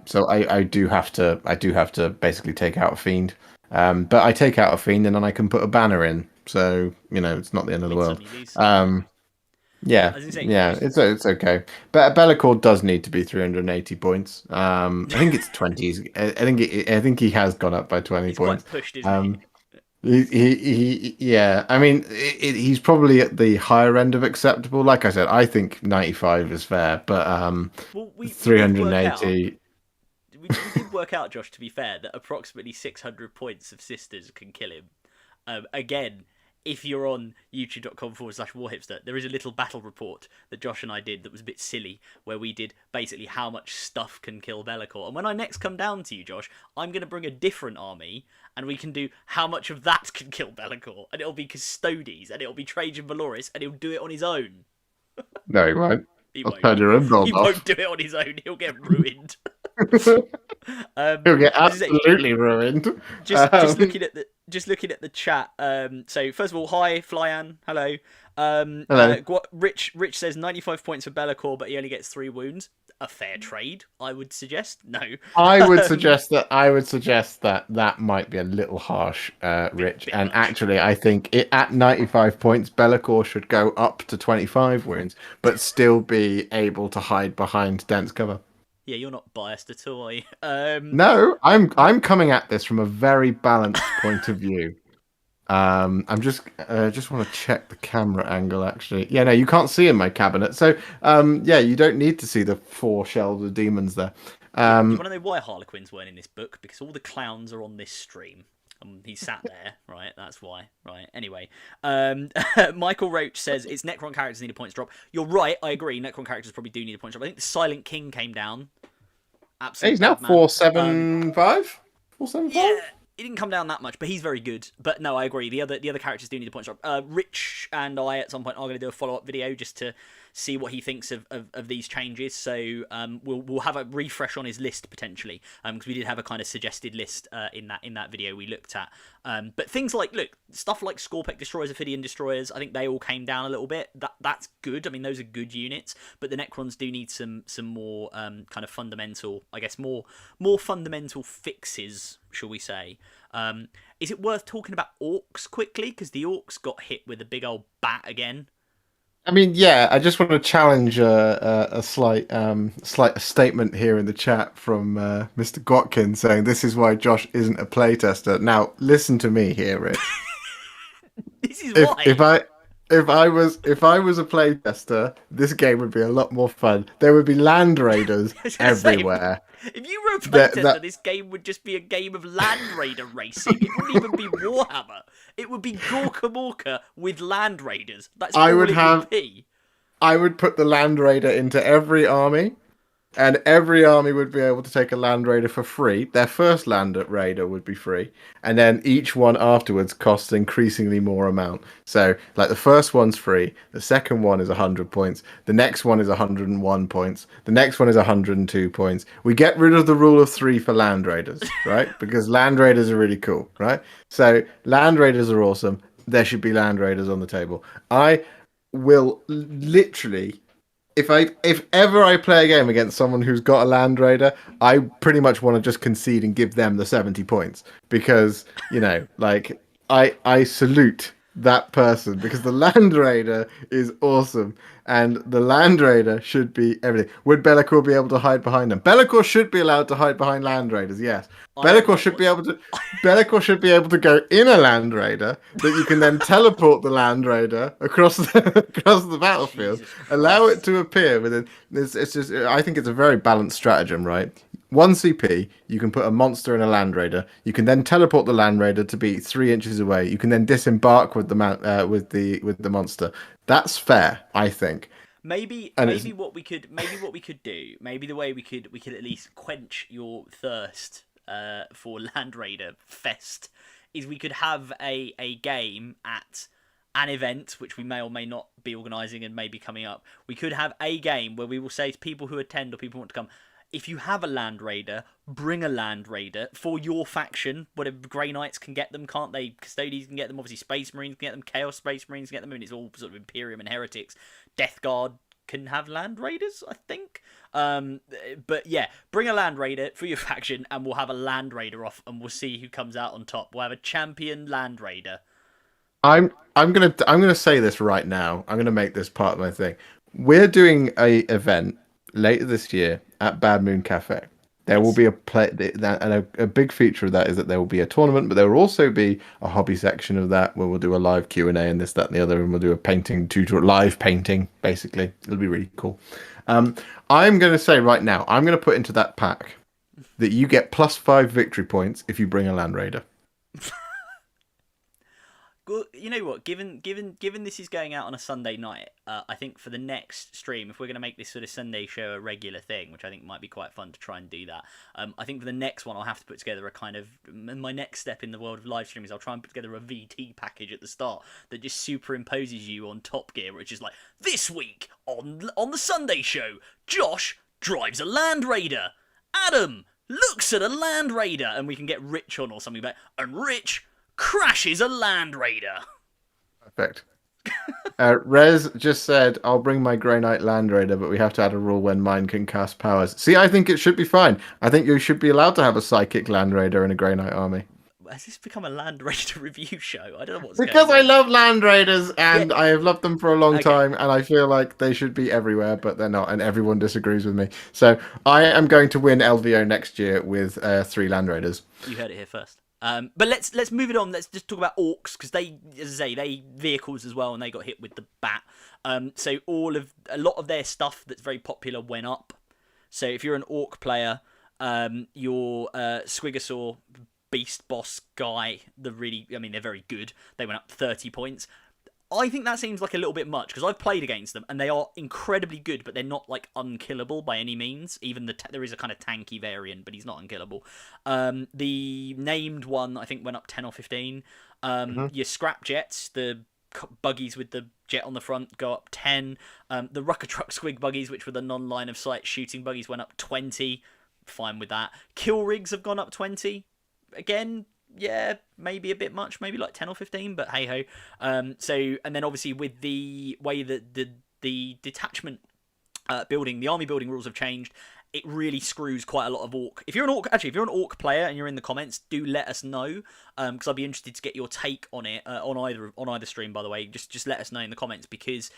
So I do have to basically take out a fiend. But I take out a fiend and then I can put a banner in. So, you know, it's not the end of the world. Yeah, it's okay. But Be'lakor does need to be 380 points. I think it's 20. I think he has gone up by 20 points. Quite pushed, isn't he? Yeah. I mean, he's probably at the higher end of acceptable. Like I said, I think 95 is fair, but 380. We did work out, Josh, to be fair, that approximately 600 points of Sisters can kill him. Again, if you're on youtube.com/Warhipster, there is a little battle report that Josh and I did that was a bit silly, where we did basically how much stuff can kill Be'lakor. And when I next come down to you, Josh, I'm going to bring a different army, and we can do how much of that can kill Be'lakor. And it'll be Custodes, and it'll be Trajan Valoris, and he'll do it on his own. No, he won't. He won't do it on his own. He'll get ruined. He'll get absolutely ruined. Just looking at the chat. So first of all, hi Flyan, hello. Hello. Rich says 95 points for Be'lakor, but he only gets 3 wounds. a fair trade, I would suggest. No. I would suggest that that might be a little harsh, Rich. Bit And much. actually, I think at 95 points, Be'lakor should go up to 25 wounds, but still be able to hide behind dense cover. Yeah, you're not biased at all, are you? No, I'm coming at this from a very balanced point of view. I'm just want to check the camera angle actually. Yeah, no, you can't see in my cabinet. So, yeah, you don't need to see the four shelves of demons there. Yeah, do you Um, want to know why Harlequins weren't in this book? Because all the clowns are on this stream. He sat there, right? That's why, right? Anyway, Michael Roach says it's Necron characters need a points drop. You're right, I agree. Necron characters probably do need a points drop. I think the Silent King came down. Absolute he's now bad man. 475. 475. Yeah, he didn't come down that much, but he's very good. But no, I agree. The other characters do need a points drop. Rich and I at some point are going to do a follow up video just to see what he thinks of these changes. So we'll have a refresh on his list potentially because we did have a kind of suggested list in that video we looked at. But things like stuff like Scorpec destroyers, Ophidian destroyers, I think they all came down a little bit. That's good. I mean, those are good units, but the Necrons do need some more kind of fundamental, I guess, more fundamental fixes, shall we say. Is it worth talking about orcs quickly? Because the orcs got hit with a big old bat again. I mean, yeah, I just want to challenge a slight statement here in the chat from Mr. Gotkin saying this is why Josh isn't a playtester. Now, listen to me here, Rich. This is If why. if I if I was a playtester, this game would be a lot more fun. There would be land raiders I was gonna say, everywhere. if you were a That playtester, that this game would just be a game of Land Raider racing. It wouldn't even be Warhammer. It would be Gorka Morka with Land Raiders. That's I all would it have would be. I would put the land raider into every army. And every army would be able to take a land raider for free. Their first land raider would be free, and then each one afterwards costs increasingly more amount. So, like the first one's free, the second one is 100 points, the next one is 101 points, the next one is 102 points. We get rid of the rule of three for land raiders, right? Because land raiders are really cool, right? So land raiders are awesome. There should be land raiders on the table. I will literally if ever I play a game against someone who's got a land raider, I pretty much want to just concede and give them the 70 points because like I salute that person because the land raider is awesome and the land raider should be everything. Would Be'lakor be able to hide behind them? Be'lakor should be allowed to hide behind land raiders. Yes, I don't know Be'lakor should be able to go in a land raider that you can then teleport the land raider across across the battlefield, Jesus allow it Christ. to appear within. It's just I think it's a very balanced stratagem, right? One CP, you can put a monster in a land raider. You can then teleport the land raider to be 3 inches away. You can then disembark with with the monster. That's fair, I think. Maybe And it's what we could do, maybe the way we could at least quench your thirst for Land Raider Fest is we could have a game at an event which we may or may not be organising and may be coming up. We could have a game where we will say to people who attend or people who want to come, if you have a Land Raider, bring a Land Raider for your faction. Whatever, Grey Knights can get them, can't they? Custodians can get them. Obviously, Space Marines can get them. Chaos Space Marines can get them. I mean, it's all sort of Imperium and Heretics. Death Guard can have Land Raiders, I think. But yeah, bring a Land Raider for your faction, and we'll have a Land Raider off, and we'll see who comes out on top. We'll have a champion Land Raider. I'm gonna say this right now. I'm gonna make this part of my thing. We're doing a event later this year at Bad Moon Cafe. There will Yes. be and a big feature of that is that there will be a tournament, but there will also be a hobby section of that where we'll do a live Q&A and this, that, and the other, and we'll do a painting tutorial, live painting, basically. It'll be really cool. I'm going to say right now, I'm going to put into that pack that you get +5 victory points if you bring a Land Raider. Well, you know what? Given this is going out on a Sunday night, I think for the next stream, if we're going to make this sort of Sunday show a regular thing, which I think might be quite fun to try and do that, I think for the next one I'll have to put together a kind of my next step in the world of live streaming is I'll try and put together a VT package at the start that just superimposes you on Top Gear, which is like this week on the Sunday show, Josh drives a Land Raider, Adam looks at a Land Raider, and we can get Rich on or something like that, and Rich crashes a Land Raider. Perfect. Rez just said, "I'll bring my Grey Knight Land Raider, but we have to add a rule when mine can cast powers." See, I think it should be fine. I think you should be allowed to have a Psychic Land Raider and a Grey Knight army. Has this become a Land Raider review show? I don't know what's Because going I on. love Land Raiders Yeah. and I have loved them for a long Okay. time, and I feel like they should be everywhere, but they're not, and everyone disagrees with me. So I am going to win LVO next year with 3 Land Raiders. You heard it here first. But let's move it on. Let's just talk about orcs because they, as I say, they vehicles as well, and they got hit with the bat. So a lot of their stuff that's very popular went up. So if you're an orc player, your Squigosaur Beast Boss guy, I mean, they're very good. They went up 30 points. I think that seems like a little bit much because I've played against them and they are incredibly good, but they're not like unkillable by any means. Even there is a kind of tanky variant, but he's not unkillable. The named one I think went up 10 or 15. Your scrap jets, the buggies with the jet on the front, go up 10. The Rucker Truck Squig buggies, which were the non-line of sight shooting buggies, went up 20. Fine with that. Kill rigs have gone up 20. Again, yeah, maybe a bit much, maybe like 10 or 15, but hey ho. And then obviously with the way that the detachment building, the army building rules have changed, it really screws quite a lot of orc. If you're an orc player and you're in the comments, do let us know, because I'd be interested to get your take on it on either stream. By the way, just let us know in the comments because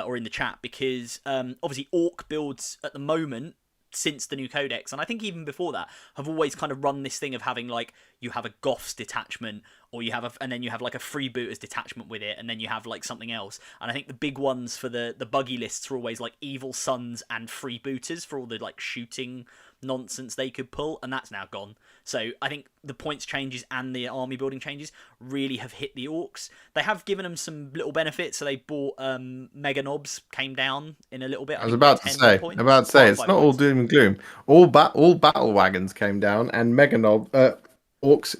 or in the chat because obviously orc builds at the moment, since the new codex, and I think even before that, have always kind of run this thing of having like you have a Goths detachment, or and then you have like a freebooters detachment with it, and then you have like something else. And I think the big ones for the buggy lists are always like Evil Sons and freebooters for all the like shooting nonsense they could pull, and that's now gone. So I think the points changes and the army building changes really have hit the orcs. They have given them some little benefits. So they bought Mega Knobs came down in a little bit. I was about to say, it's not all doom and gloom. All battle wagons came down, and Mega Knobs, knobs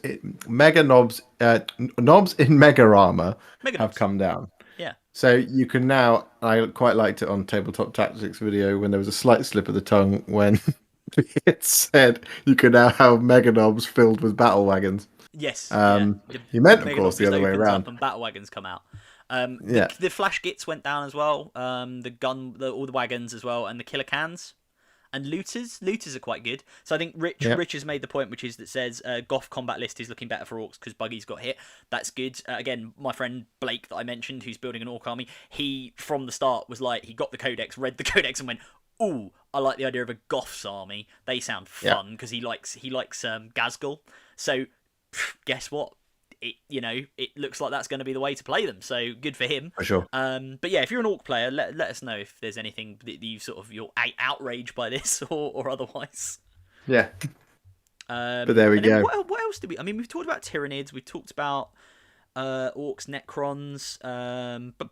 in Mega Armor have come down. Yeah. So you can now. I quite liked it on Tabletop Tactics video when there was a slight slip of the tongue when it said you can now have Mega Knobs filled with battle wagons. Yes. You meant, of course, the other way around. Up and battle wagons come out. Yeah. The flash gits went down as well. All the wagons as well, and the killer cans. And looters are quite good. So I think Rich has made the point, which is that says Goth combat list is looking better for orcs because buggies got hit. That's good. Again, my friend Blake that I mentioned, who's building an orc army, he from the start was like, he got the codex, read the codex, and went, "Ooh, I like the idea of a Goths army. They sound fun," because he likes Gazgul. So guess what? It looks like that's going to be the way to play them. So good for him. For sure. But yeah, if you're an orc player, let us know if there's anything that you're outraged by this or otherwise. Yeah. But there we go. What else did we? I mean, we've talked about Tyranids. We've talked about orcs, Necrons.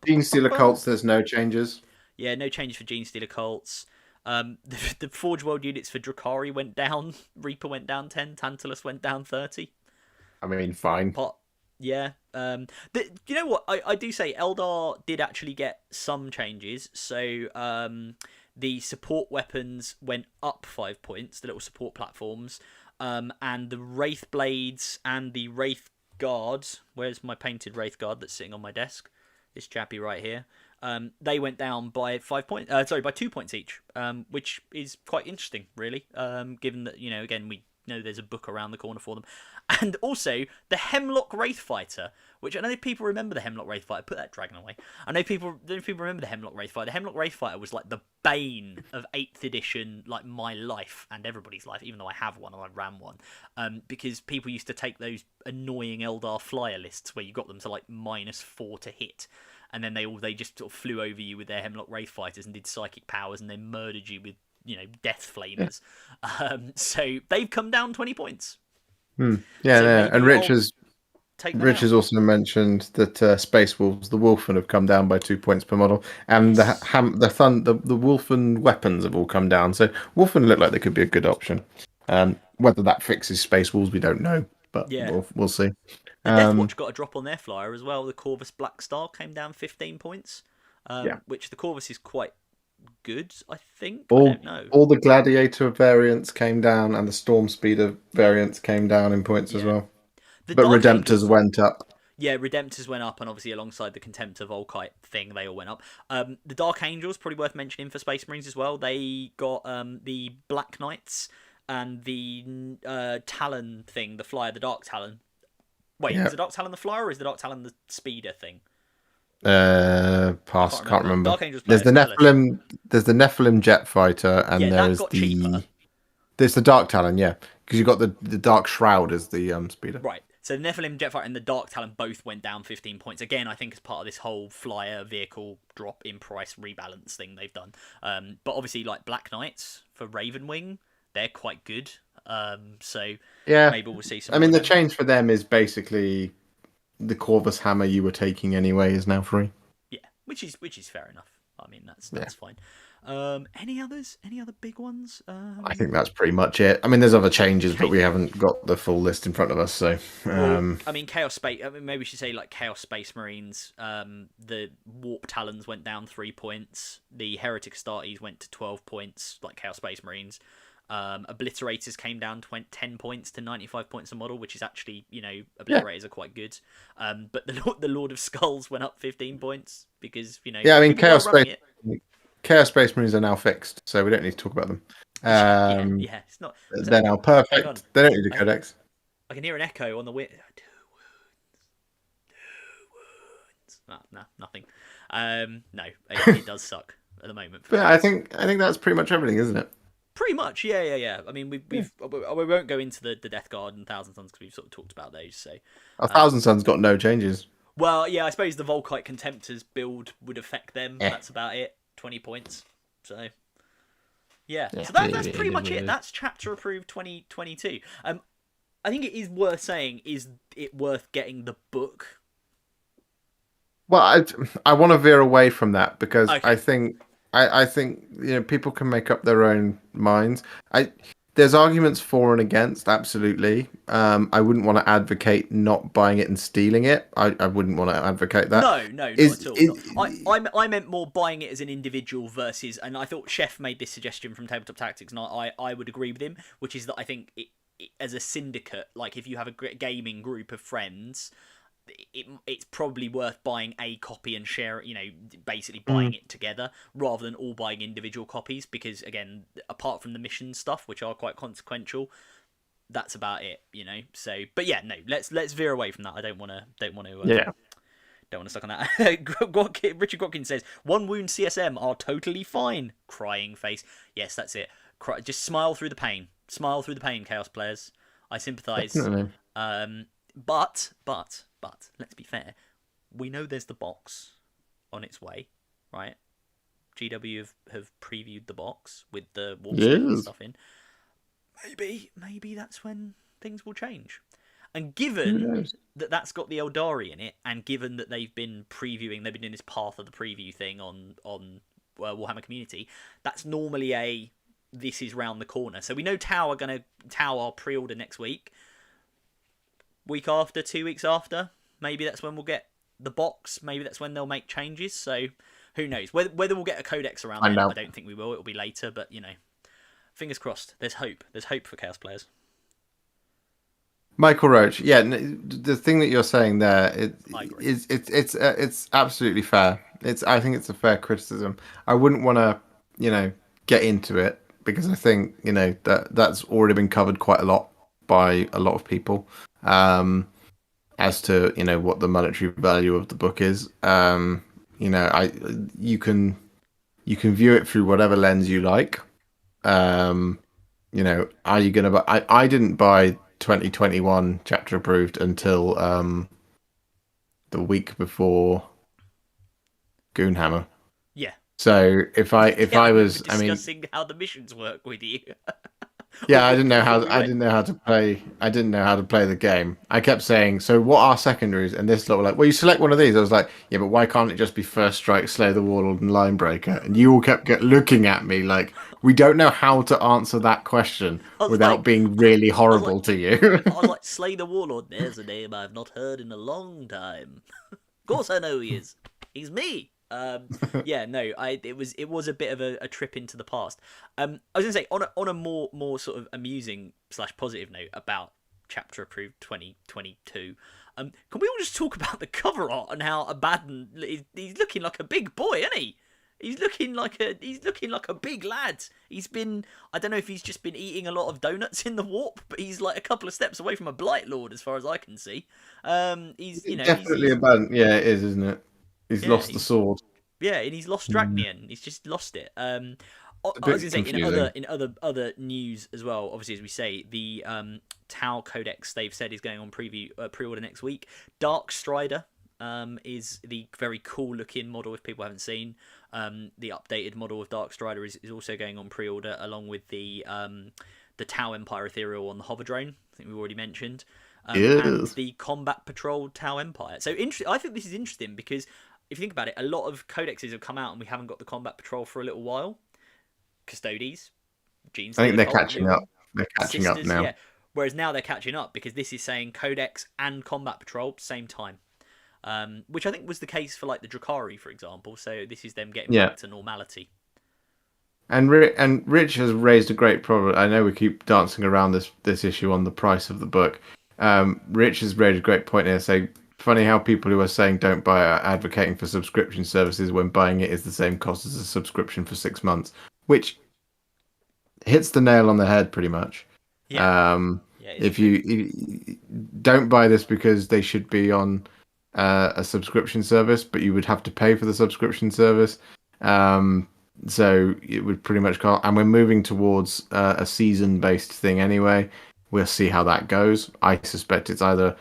Genestealer cults. There's no changes. Yeah, no changes for Genestealer cults. The Forge World units for Drakari went down. Reaper went down 10. Tantalus went down 30. I mean, fine. Yeah. You know what? I do say Eldar did actually get some changes. So the support weapons went up 5 points, the little support platforms. And the Wraith Blades and the Wraith Guard. Where's my painted Wraith Guard that's sitting on my desk? This chappy right here. They went down by 5 points. By 2 points each, which is quite interesting, really. Given that again we know there's a book around the corner for them, and also the Hemlock Wraithfighter, which I know people remember the Hemlock Wraithfighter. Put that dragon away. I know people remember the Hemlock Wraithfighter. The Hemlock Wraithfighter was like the bane of 8th edition, like my life and everybody's life, even though I have one and I ran one, because people used to take those annoying Eldar flyer lists where you got them to like -4 to hit. And then they just sort of flew over you with their Hemlock Wraithfighters and did psychic powers and then murdered you with death flamers. Yeah. So they've come down 20 points. Yeah, and Rich has also mentioned that Space Wolves, the Wolfen, have come down by 2 points per model, and the Wolfen weapons have all come down. So Wolfen look like they could be a good option. Whether that fixes Space Wolves, we don't know, but we'll see. The Deathwatch got a drop on their flyer as well. The Corvus Black Star came down 15 points, which the Corvus is quite good, I think. I don't know. All the Gladiator variants came down, and the Storm Speeder variants came down in points as well. But Redemptors went up. Yeah, Redemptors went up, and obviously alongside the Contemptor Volkite thing, they all went up. The Dark Angels, probably worth mentioning for Space Marines as well. They got the Black Knights and the Talon thing, the Flyer, the Dark Talon. Wait, Yeah. is the Dark Talon the Flyer, or is the Dark Talon the Speeder thing? I Pass. can't Can't remember. remember. Dark Angels There's player, the spoilers. Nephilim. There's the Nephilim jet fighter, Yeah, and that there's got cheaper. there's the Dark Talon. Yeah, because you got the Dark Shroud as the speeder. Right. So the Nephilim Jetfighter and the Dark Talon both went down 15 points. Again, I think as part of this whole flyer vehicle drop in price rebalance thing they've done. But obviously, like Black Knights for Ravenwing, they're quite good. So Yeah, maybe we'll see some I more mean of the them. change for them is basically the Corvus hammer you were taking anyway is now free. Yeah, which is fair enough. I mean, that's Yeah. fine. Any others? Any other big ones? I think that's pretty much it. I mean, there's other changes, but we Chaos. haven't got the full list in front of us. So, Well, I mean, Chaos Space. I mean, maybe we should say like Chaos Space Marines. The Warp Talons went down 3 points. The Heretic Astartes went to 12 points, like Chaos Space Marines. Obliterators came down 10 points to 95 points a model, which is actually, Obliterators are quite good. But the Lord of Skulls went up 15 points because, yeah, I mean, people were running it. Chaos Space Marines are now fixed, so we don't need to talk about them. Yeah, it's not. They're now Hang on. perfect. They don't need a codex. I can hear an echo on the wind. No, nothing. No, it does suck at the moment. But I think that's pretty much everything, isn't it? Pretty much, yeah. I mean, we won't go into the Death Guard and Thousand Suns because we've sort of talked about those. So, Our Thousand Suns got no changes. well, yeah, I suppose the Volkite Contemptors build would affect them. Yeah. That's about it. 20 points. So, yeah. Yeah. So that's pretty much it. That's chapter approved 2022. I think it is worth saying. Is it worth getting the book? Well, I want to veer away from that because Okay. I think people can make up their own minds. There's arguments for and against, absolutely. I wouldn't want to advocate not buying it and stealing it. I wouldn't want to advocate that. No, not at all. I meant more buying it as an individual versus, and I thought Chef made this suggestion from Tabletop Tactics, and I would agree with him, which is that I think as a syndicate, like if you have a gaming group of friends, it's probably worth buying a copy and share, basically buying it together rather than all buying individual copies, because again, apart from the mission stuff, which are quite consequential, that's about it, So, but yeah, no, let's veer away from that. I don't want to. Yeah. Don't want to suck on that. Richard Gotkin says, 1 wound CSM are totally fine. Crying face. Yes, that's it. Just smile through the pain. Smile through the pain, Chaos players. I sympathise. But, let's be fair. We know there's the box on its way, right? GW have previewed the box with the warp and stuff in. Maybe that's when things will change. And given that that's got the Eldari in it, and given that they've been doing this Path of the Preview thing on Warhammer Community, that's normally this is round the corner. So we know Tau are pre-order next week. Week after, 2 weeks after, maybe that's when we'll get the box. Maybe that's when they'll make changes. So who knows? Whether we'll get a codex around then, I don't think we will. It'll be later, but fingers crossed. There's hope. There's hope for Chaos players. Michael Roach, yeah, the thing that you're saying there it's absolutely fair. I think it's a fair criticism. I wouldn't want to get into it because I think that's already been covered quite a lot by a lot of people as to what the monetary value of the book is. You can view it through whatever lens you like. Are you gonna buy? I didn't buy 2021 chapter approved until the week before Goonhammer. Yeah. So if I was discussing how the missions work with you. Yeah, I didn't know how to play. I didn't know how to play the game. I kept saying, "So what are secondaries?" And this lot were like, "Well, you select one of these." I was like, "Yeah, but why can't it just be First Strike, Slay the Warlord, and Linebreaker?" And you all kept looking at me like, "We don't know how to answer that question without being really horrible to you." I was like, "Slay the Warlord. There's a name I've not heard in a long time. Of course, I know who he is. He's me." Yeah, no, it was a bit of a trip into the past. I was gonna say on a more sort of amusing / positive note about chapter approved 2022. Can we all just talk about the cover art and how Abaddon he's looking like a big boy, isn't he? He's looking like a big lad. He's been, I don't know if he's just been eating a lot of donuts in the warp, but he's like a couple of steps away from a Blight Lord as far as I can see. He's Definitely a bad. Yeah, it is, isn't it? He's yeah, lost the sword. and he's lost Dracnian. He's just lost it. A I was bit gonna say confusing. in other news as well. Obviously, as we say, the Tau Codex they've said is going on pre-order next week. Dark Strider is the very cool looking model. If people haven't seen, the updated model of Dark Strider is also going on pre-order along with the Tau Empire Ethereal on the hover drone. I think we already mentioned. And Yes. the Combat Patrol Tau Empire. So I think this is interesting because if you think about it, a lot of codexes have come out and we haven't got the Combat Patrol for a little while. Custodes, I think Genestealer they're Cult, catching new up. one. They're catching up Sisters, now. yeah. Whereas now they're catching up because this is saying Codex and Combat Patrol same time. Which I think was the case for like the Drakari, for example. So this is them getting Yeah. back to normality. And Rich has raised a great problem. I know we keep dancing around this issue on the price of the book. Rich has raised a great point here, saying funny how people who are saying don't buy are advocating for subscription services when buying it is the same cost as a subscription for 6 months, which hits the nail on the head pretty much. Yeah, Um, yeah, it's if true. you don't buy this because they should be on a subscription service, but you would have to pay for the subscription service. So it would pretty much cost. And we're moving towards a season-based thing anyway. We'll see how that goes. I suspect it's either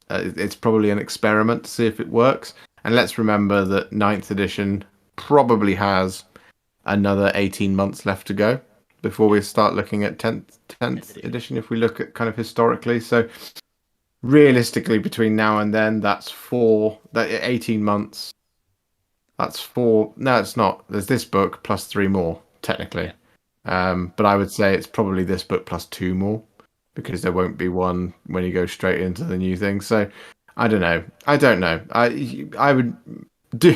it's probably an experiment to see if it works. And let's remember that ninth edition probably has another 18 months left to go before we start looking at 10th edition. edition if we look at kind of historically. So realistically between now and then that 18 months, that's four. No, it's not. There's this book plus three more technically. Yeah, But I would say it's probably this book plus two more because there won't be one when you go straight into the new thing. So I don't know. I don't know. I would do,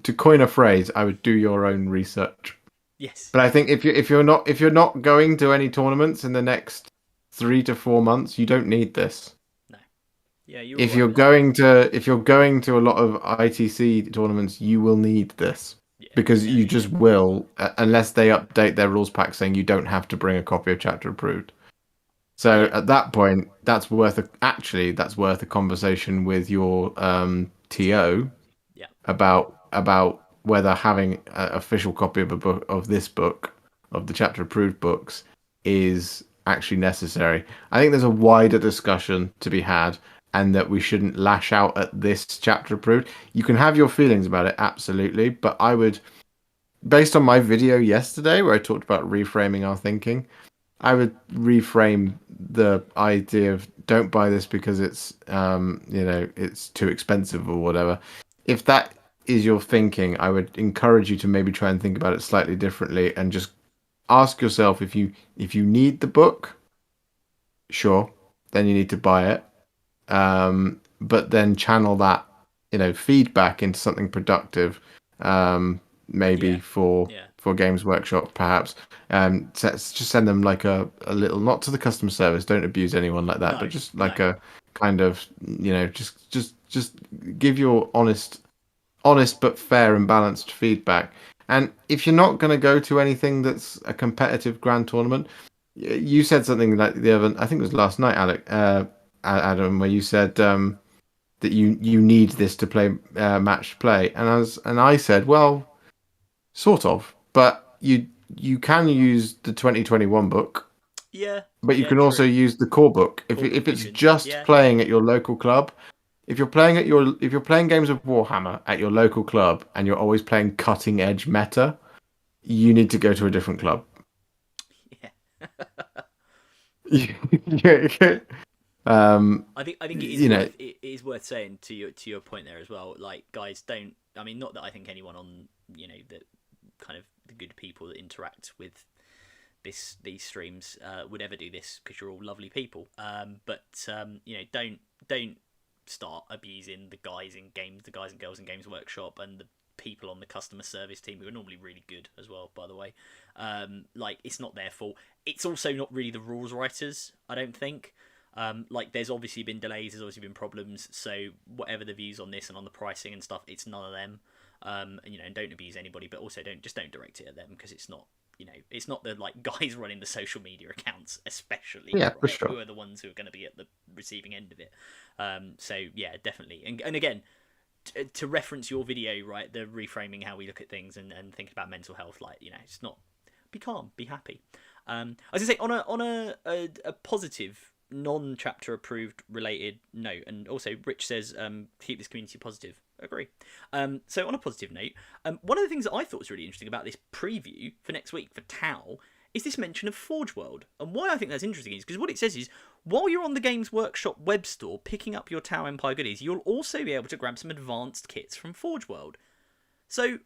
to coin a phrase, I would do your own research. yes, But I think if you're not going to any tournaments in the next 3 to 4 months, you don't need this. no, yeah, you're all If right you're with that. going to a lot of ITC tournaments, you will need this Yeah, because no, you you just do. will, unless they update their rules pack saying you don't have to bring a copy of Chapter Approved. So Yeah, at that point, that's worth a conversation with your TO yeah, about whether having an official copy of a book of this book of the chapter approved books is actually necessary. I think there's a wider discussion to be had and that we shouldn't lash out at this chapter approved. You can have your feelings about it, absolutely, but I would, based on my video yesterday where I talked about reframing our thinking, I would reframe the idea of don't buy this because it's too expensive or whatever. If that is your thinking, I would encourage you to maybe try and think about it slightly differently and just ask yourself if you need the book, sure, then you need to buy it. But then channel that feedback into something productive. Maybe yeah, for yeah. Games Workshop, perhaps. Just send them like a little, not to the customer service. Don't abuse anyone like that, No, but just no. like a kind of just give your honest but fair and balanced feedback. And if you're not going to go to anything that's a competitive grand tournament, you said something like the other, I think it was last night, Adam, where you said that you need this to play match play, and I said, well, sort of, but you can use the 2021 book, Yeah, but you yeah, can also true. use the core book Core book if it's edition. just Yeah, playing at your local club. If you're playing games of Warhammer at your local club and you're always playing cutting edge meta, you need to go to a different club. yeah. Yeah. I think it is you know, worth saying to your point there as well. Like, guys, don't. I mean, not that I think anyone on the kind of the good people that interact with these streams would ever do this because you're all lovely people. Don't start abusing the guys and girls in Games Workshop and people on the customer service team who are normally really good as well, by the way. Like, it's not their fault. It's also not really the rules writers, I don't think. Like, there's obviously been delays, there's obviously been problems, so whatever the views on this and on the pricing and stuff, it's none of them. And, you know, and don't abuse anybody, but also don't direct it at them, because it's not, you know, it's not the like guys running the social media accounts, especially, Yeah, right, for sure. who are the ones who are going to be at the receiving end of it. So yeah, definitely. And again, to reference your video, right, the reframing how we look at things and thinking about mental health, like, you know, it's not, be calm, be happy. I was gonna say, on a positive, non-chapter approved related note, and also Rich says, keep this community positive. Agree. So on a positive note, one of the things that I thought was really interesting about this preview for next week for Tau is this mention of Forge World. And why I think that's interesting is because what it says is, while you're on the Games Workshop web store picking up your Tau Empire goodies, you'll also be able to grab some advanced kits from Forge World. So,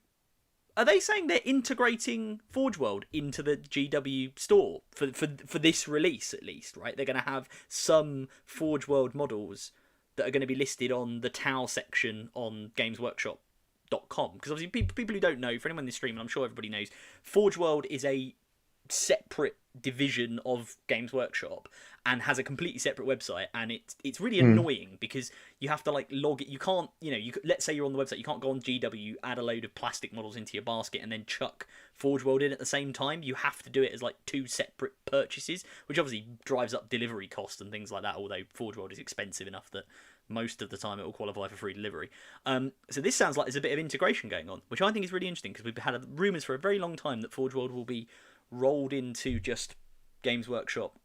are they saying they're integrating Forge World into the GW store for this release, at least, right? They're going to have some Forge World models that are going to be listed on the Tau section on GamesWorkshop.com. Because obviously, people who don't know, for anyone in the stream, and I'm sure everybody knows, Forge World is a separate division of Games Workshop and has a completely separate website, and it's really annoying because you have to like log it. You can't, you know, let's say you're on the website, you can't go on GW, add a load of plastic models into your basket and then chuck Forge World in at the same time. You have to do it as like two separate purchases, which obviously drives up delivery costs and things like that, although Forge World is expensive enough that most of the time it will qualify for free delivery. So this sounds like there's a bit of integration going on, which I think is really interesting, because we've had rumours for a very long time that Forge World will be rolled into just Games Workshop,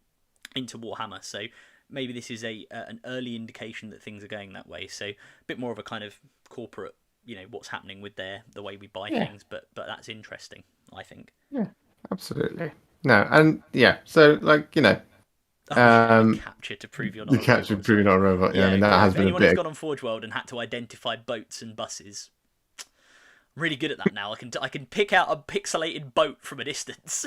into Warhammer. So maybe this is an early indication that things are going that way. So a bit more of a kind of corporate, you know, what's happening with the way we buy things. But that's interesting, I think. Yeah, absolutely. No, and yeah, so like, you know, the capture to prove you're not the a capture robot. proving not a robot. Yeah, I mean, that cool. has If been a anyone has bit. gone on Forge World and had to identify boats and buses, I'm really good at that now. I can pick out a pixelated boat from a distance.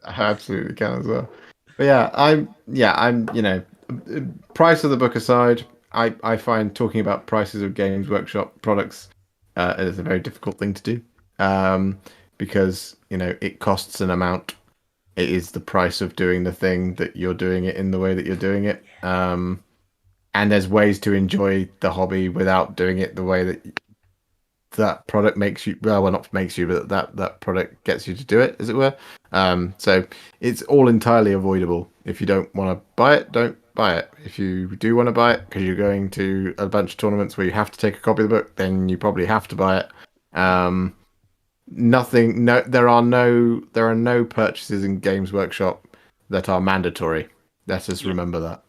I absolutely can as well. But I'm you know, price of the book aside, I find talking about prices of Games Workshop products is a very difficult thing to do, because, you know, it costs an amount. It is the price of doing the thing that you're doing it in the way that you're doing it. And there's ways to enjoy the hobby without doing it the way that product makes you, well, not makes you, but that product gets you to do it, as it were. So it's all entirely avoidable. If you don't want to buy it, don't buy it. If you do want to buy it because you're going to a bunch of tournaments where you have to take a copy of the book, then you probably have to buy it. There are no purchases in Games Workshop that are mandatory. Let us remember that.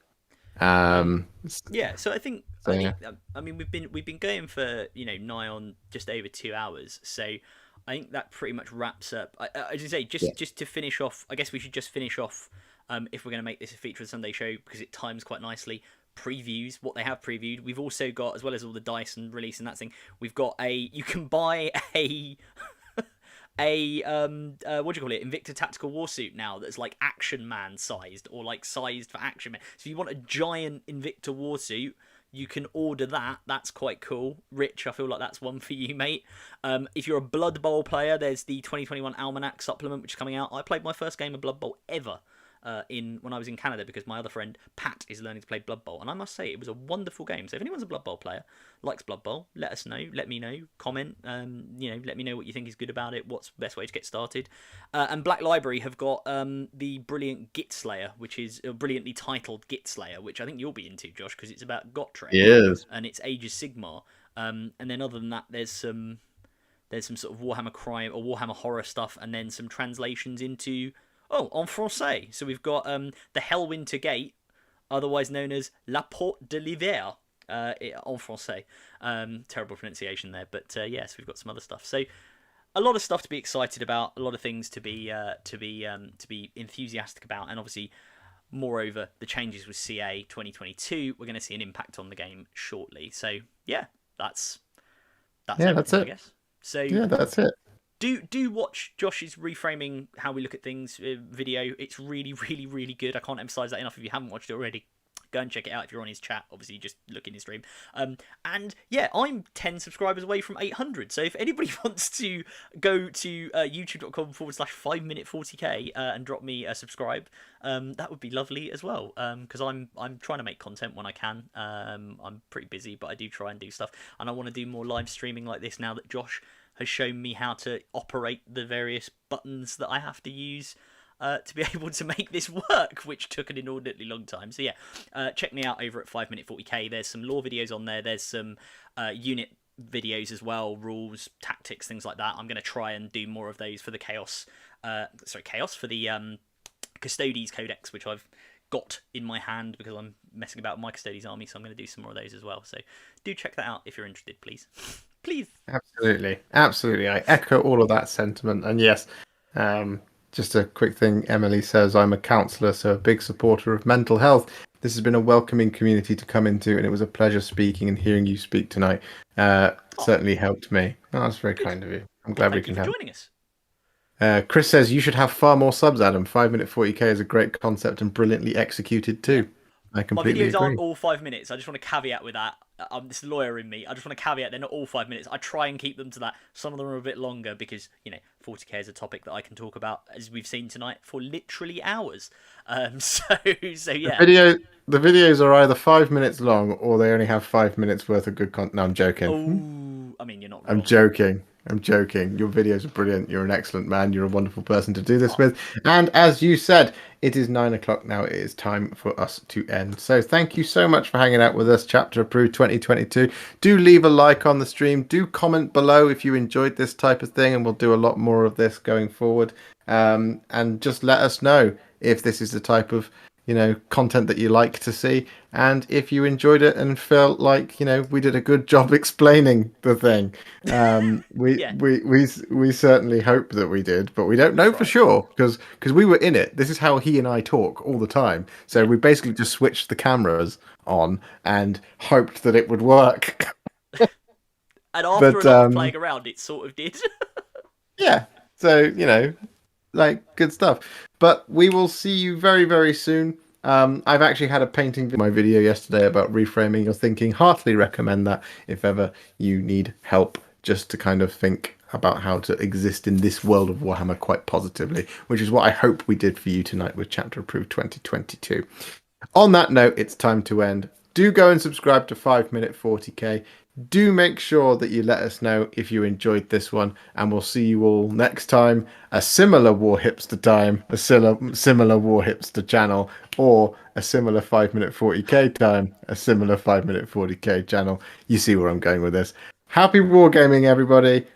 Yeah, so I think yeah. I mean we've been going for, you know, nigh on just over 2 hours, so I think that pretty much wraps up. I just say just to finish off, I guess we should just finish off, if we're going to make this a feature of the Sunday show, because it times quite nicely. Previews, what they have previewed. We've also got, as well as all the dice and release and that thing, we've got you can buy a what do you call it, Invicta tactical warsuit now that's like Action Man sized, or like sized for Action Man. So if you want a giant Invicta warsuit, you can order that. That's quite cool. Rich, I feel like that's one for you, mate. If you're a Blood Bowl player, there's the 2021 Almanac supplement, which is coming out. I played my first game of Blood Bowl ever when I was in Canada, because my other friend Pat is learning to play Blood Bowl, and I must say it was a wonderful game. So if anyone's a Blood Bowl player, likes Blood Bowl, let us know. Let me know. Comment. You know, let me know what you think is good about it. What's the best way to get started? And Black Library have got the brilliant Git Slayer, which is brilliantly titled Git Slayer, which I think you'll be into, Josh, because it's about Gotrek. Yes. And it's Age of Sigmar. And then other than that, there's some sort of Warhammer crime or Warhammer horror stuff, and then some translations into en français. So we've got the Hellwinter Gate, otherwise known as La Porte de l'Hiver, en français. Terrible pronunciation there, but yes, we've got some other stuff. So a lot of stuff to be excited about, a lot of things to be enthusiastic about, and obviously, moreover, the changes with CA 2022, we're going to see an impact on the game shortly. So yeah, that's that's it, I guess. So yeah, that's it. Do watch Josh's reframing how we look at things video. It's really, really, really good. I can't emphasize that enough if you haven't watched it already. Go and check it out if you're on his chat. Obviously, just look in his stream. And yeah, I'm 10 subscribers away from 800. So if anybody wants to go to youtube.com/5minute40k and drop me a subscribe, that would be lovely as well. Because I'm trying to make content when I can. I'm pretty busy, but I do try and do stuff, and I want to do more live streaming like this now that Josh has shown me how to operate the various buttons that I have to use to be able to make this work, which took an inordinately long time. So yeah, check me out over at 5minute40k. There's some lore videos on there. There's some unit videos as well, rules, tactics, things like that. I'm going to try and do more of those for the chaos for the Custodes Codex, which I've got in my hand because I'm messing about with my Custodes army, so I'm going to do some more of those as well. So do check that out if you're interested, please. Please. Absolutely. I echo all of that sentiment. And yes, just a quick thing. Emily says, I'm a counsellor, so a big supporter of mental health. This has been a welcoming community to come into, and it was a pleasure speaking and hearing you speak tonight. Certainly helped me. Oh, that's very kind of you. I'm glad we can help. Thank you for joining us. Chris says, you should have far more subs, Adam. 5minute40k is a great concept and brilliantly executed too. I completely agree. My videos agree. aren't all 5 minutes. I just want to caveat with that. This lawyer in me. I just want to caveat they're not all 5 minutes. I try and keep them to that. Some of them are a bit longer because 40k is a topic that I can talk about, as we've seen tonight, for literally hours. So yeah. The videos are either 5 minutes long or they only have 5 minutes worth of good content. No, I'm joking. Oh, I mean, you're not wrong. I'm joking. Your videos are brilliant. You're an excellent man. You're a wonderful person to do this with. And as you said, it is 9 o'clock now. It is time for us to end. So thank you so much for hanging out with us, Chapter Approved 2022. Do leave a like on the stream. Do comment below if you enjoyed this type of thing, and we'll do a lot more of this going forward. And just let us know if this is the type of content that you like to see, and if you enjoyed it and felt like we did a good job explaining the thing. We certainly hope that we did, but we don't know for sure because we were in it. This is how he and I talk all the time, so we basically just switched the cameras on and hoped that it would work. And after a lot of playing around, it sort of did. Yeah, so good stuff. But we will see you very, very soon. I've actually had a painting in my video yesterday about reframing your thinking. Heartily recommend that if ever you need help just to kind of think about how to exist in this world of Warhammer quite positively, which is what I hope we did for you tonight with Chapter Approved 2022. On that note, it's time to end. Do go and subscribe to 5minute40k. Do make sure that you let us know if you enjoyed this one, and we'll see you all next time. A similar Warhipster time, a similar Warhipster channel, or a similar 5minute40k time, a similar 5minute40k channel. You see where I'm going with this. Happy wargaming, everybody.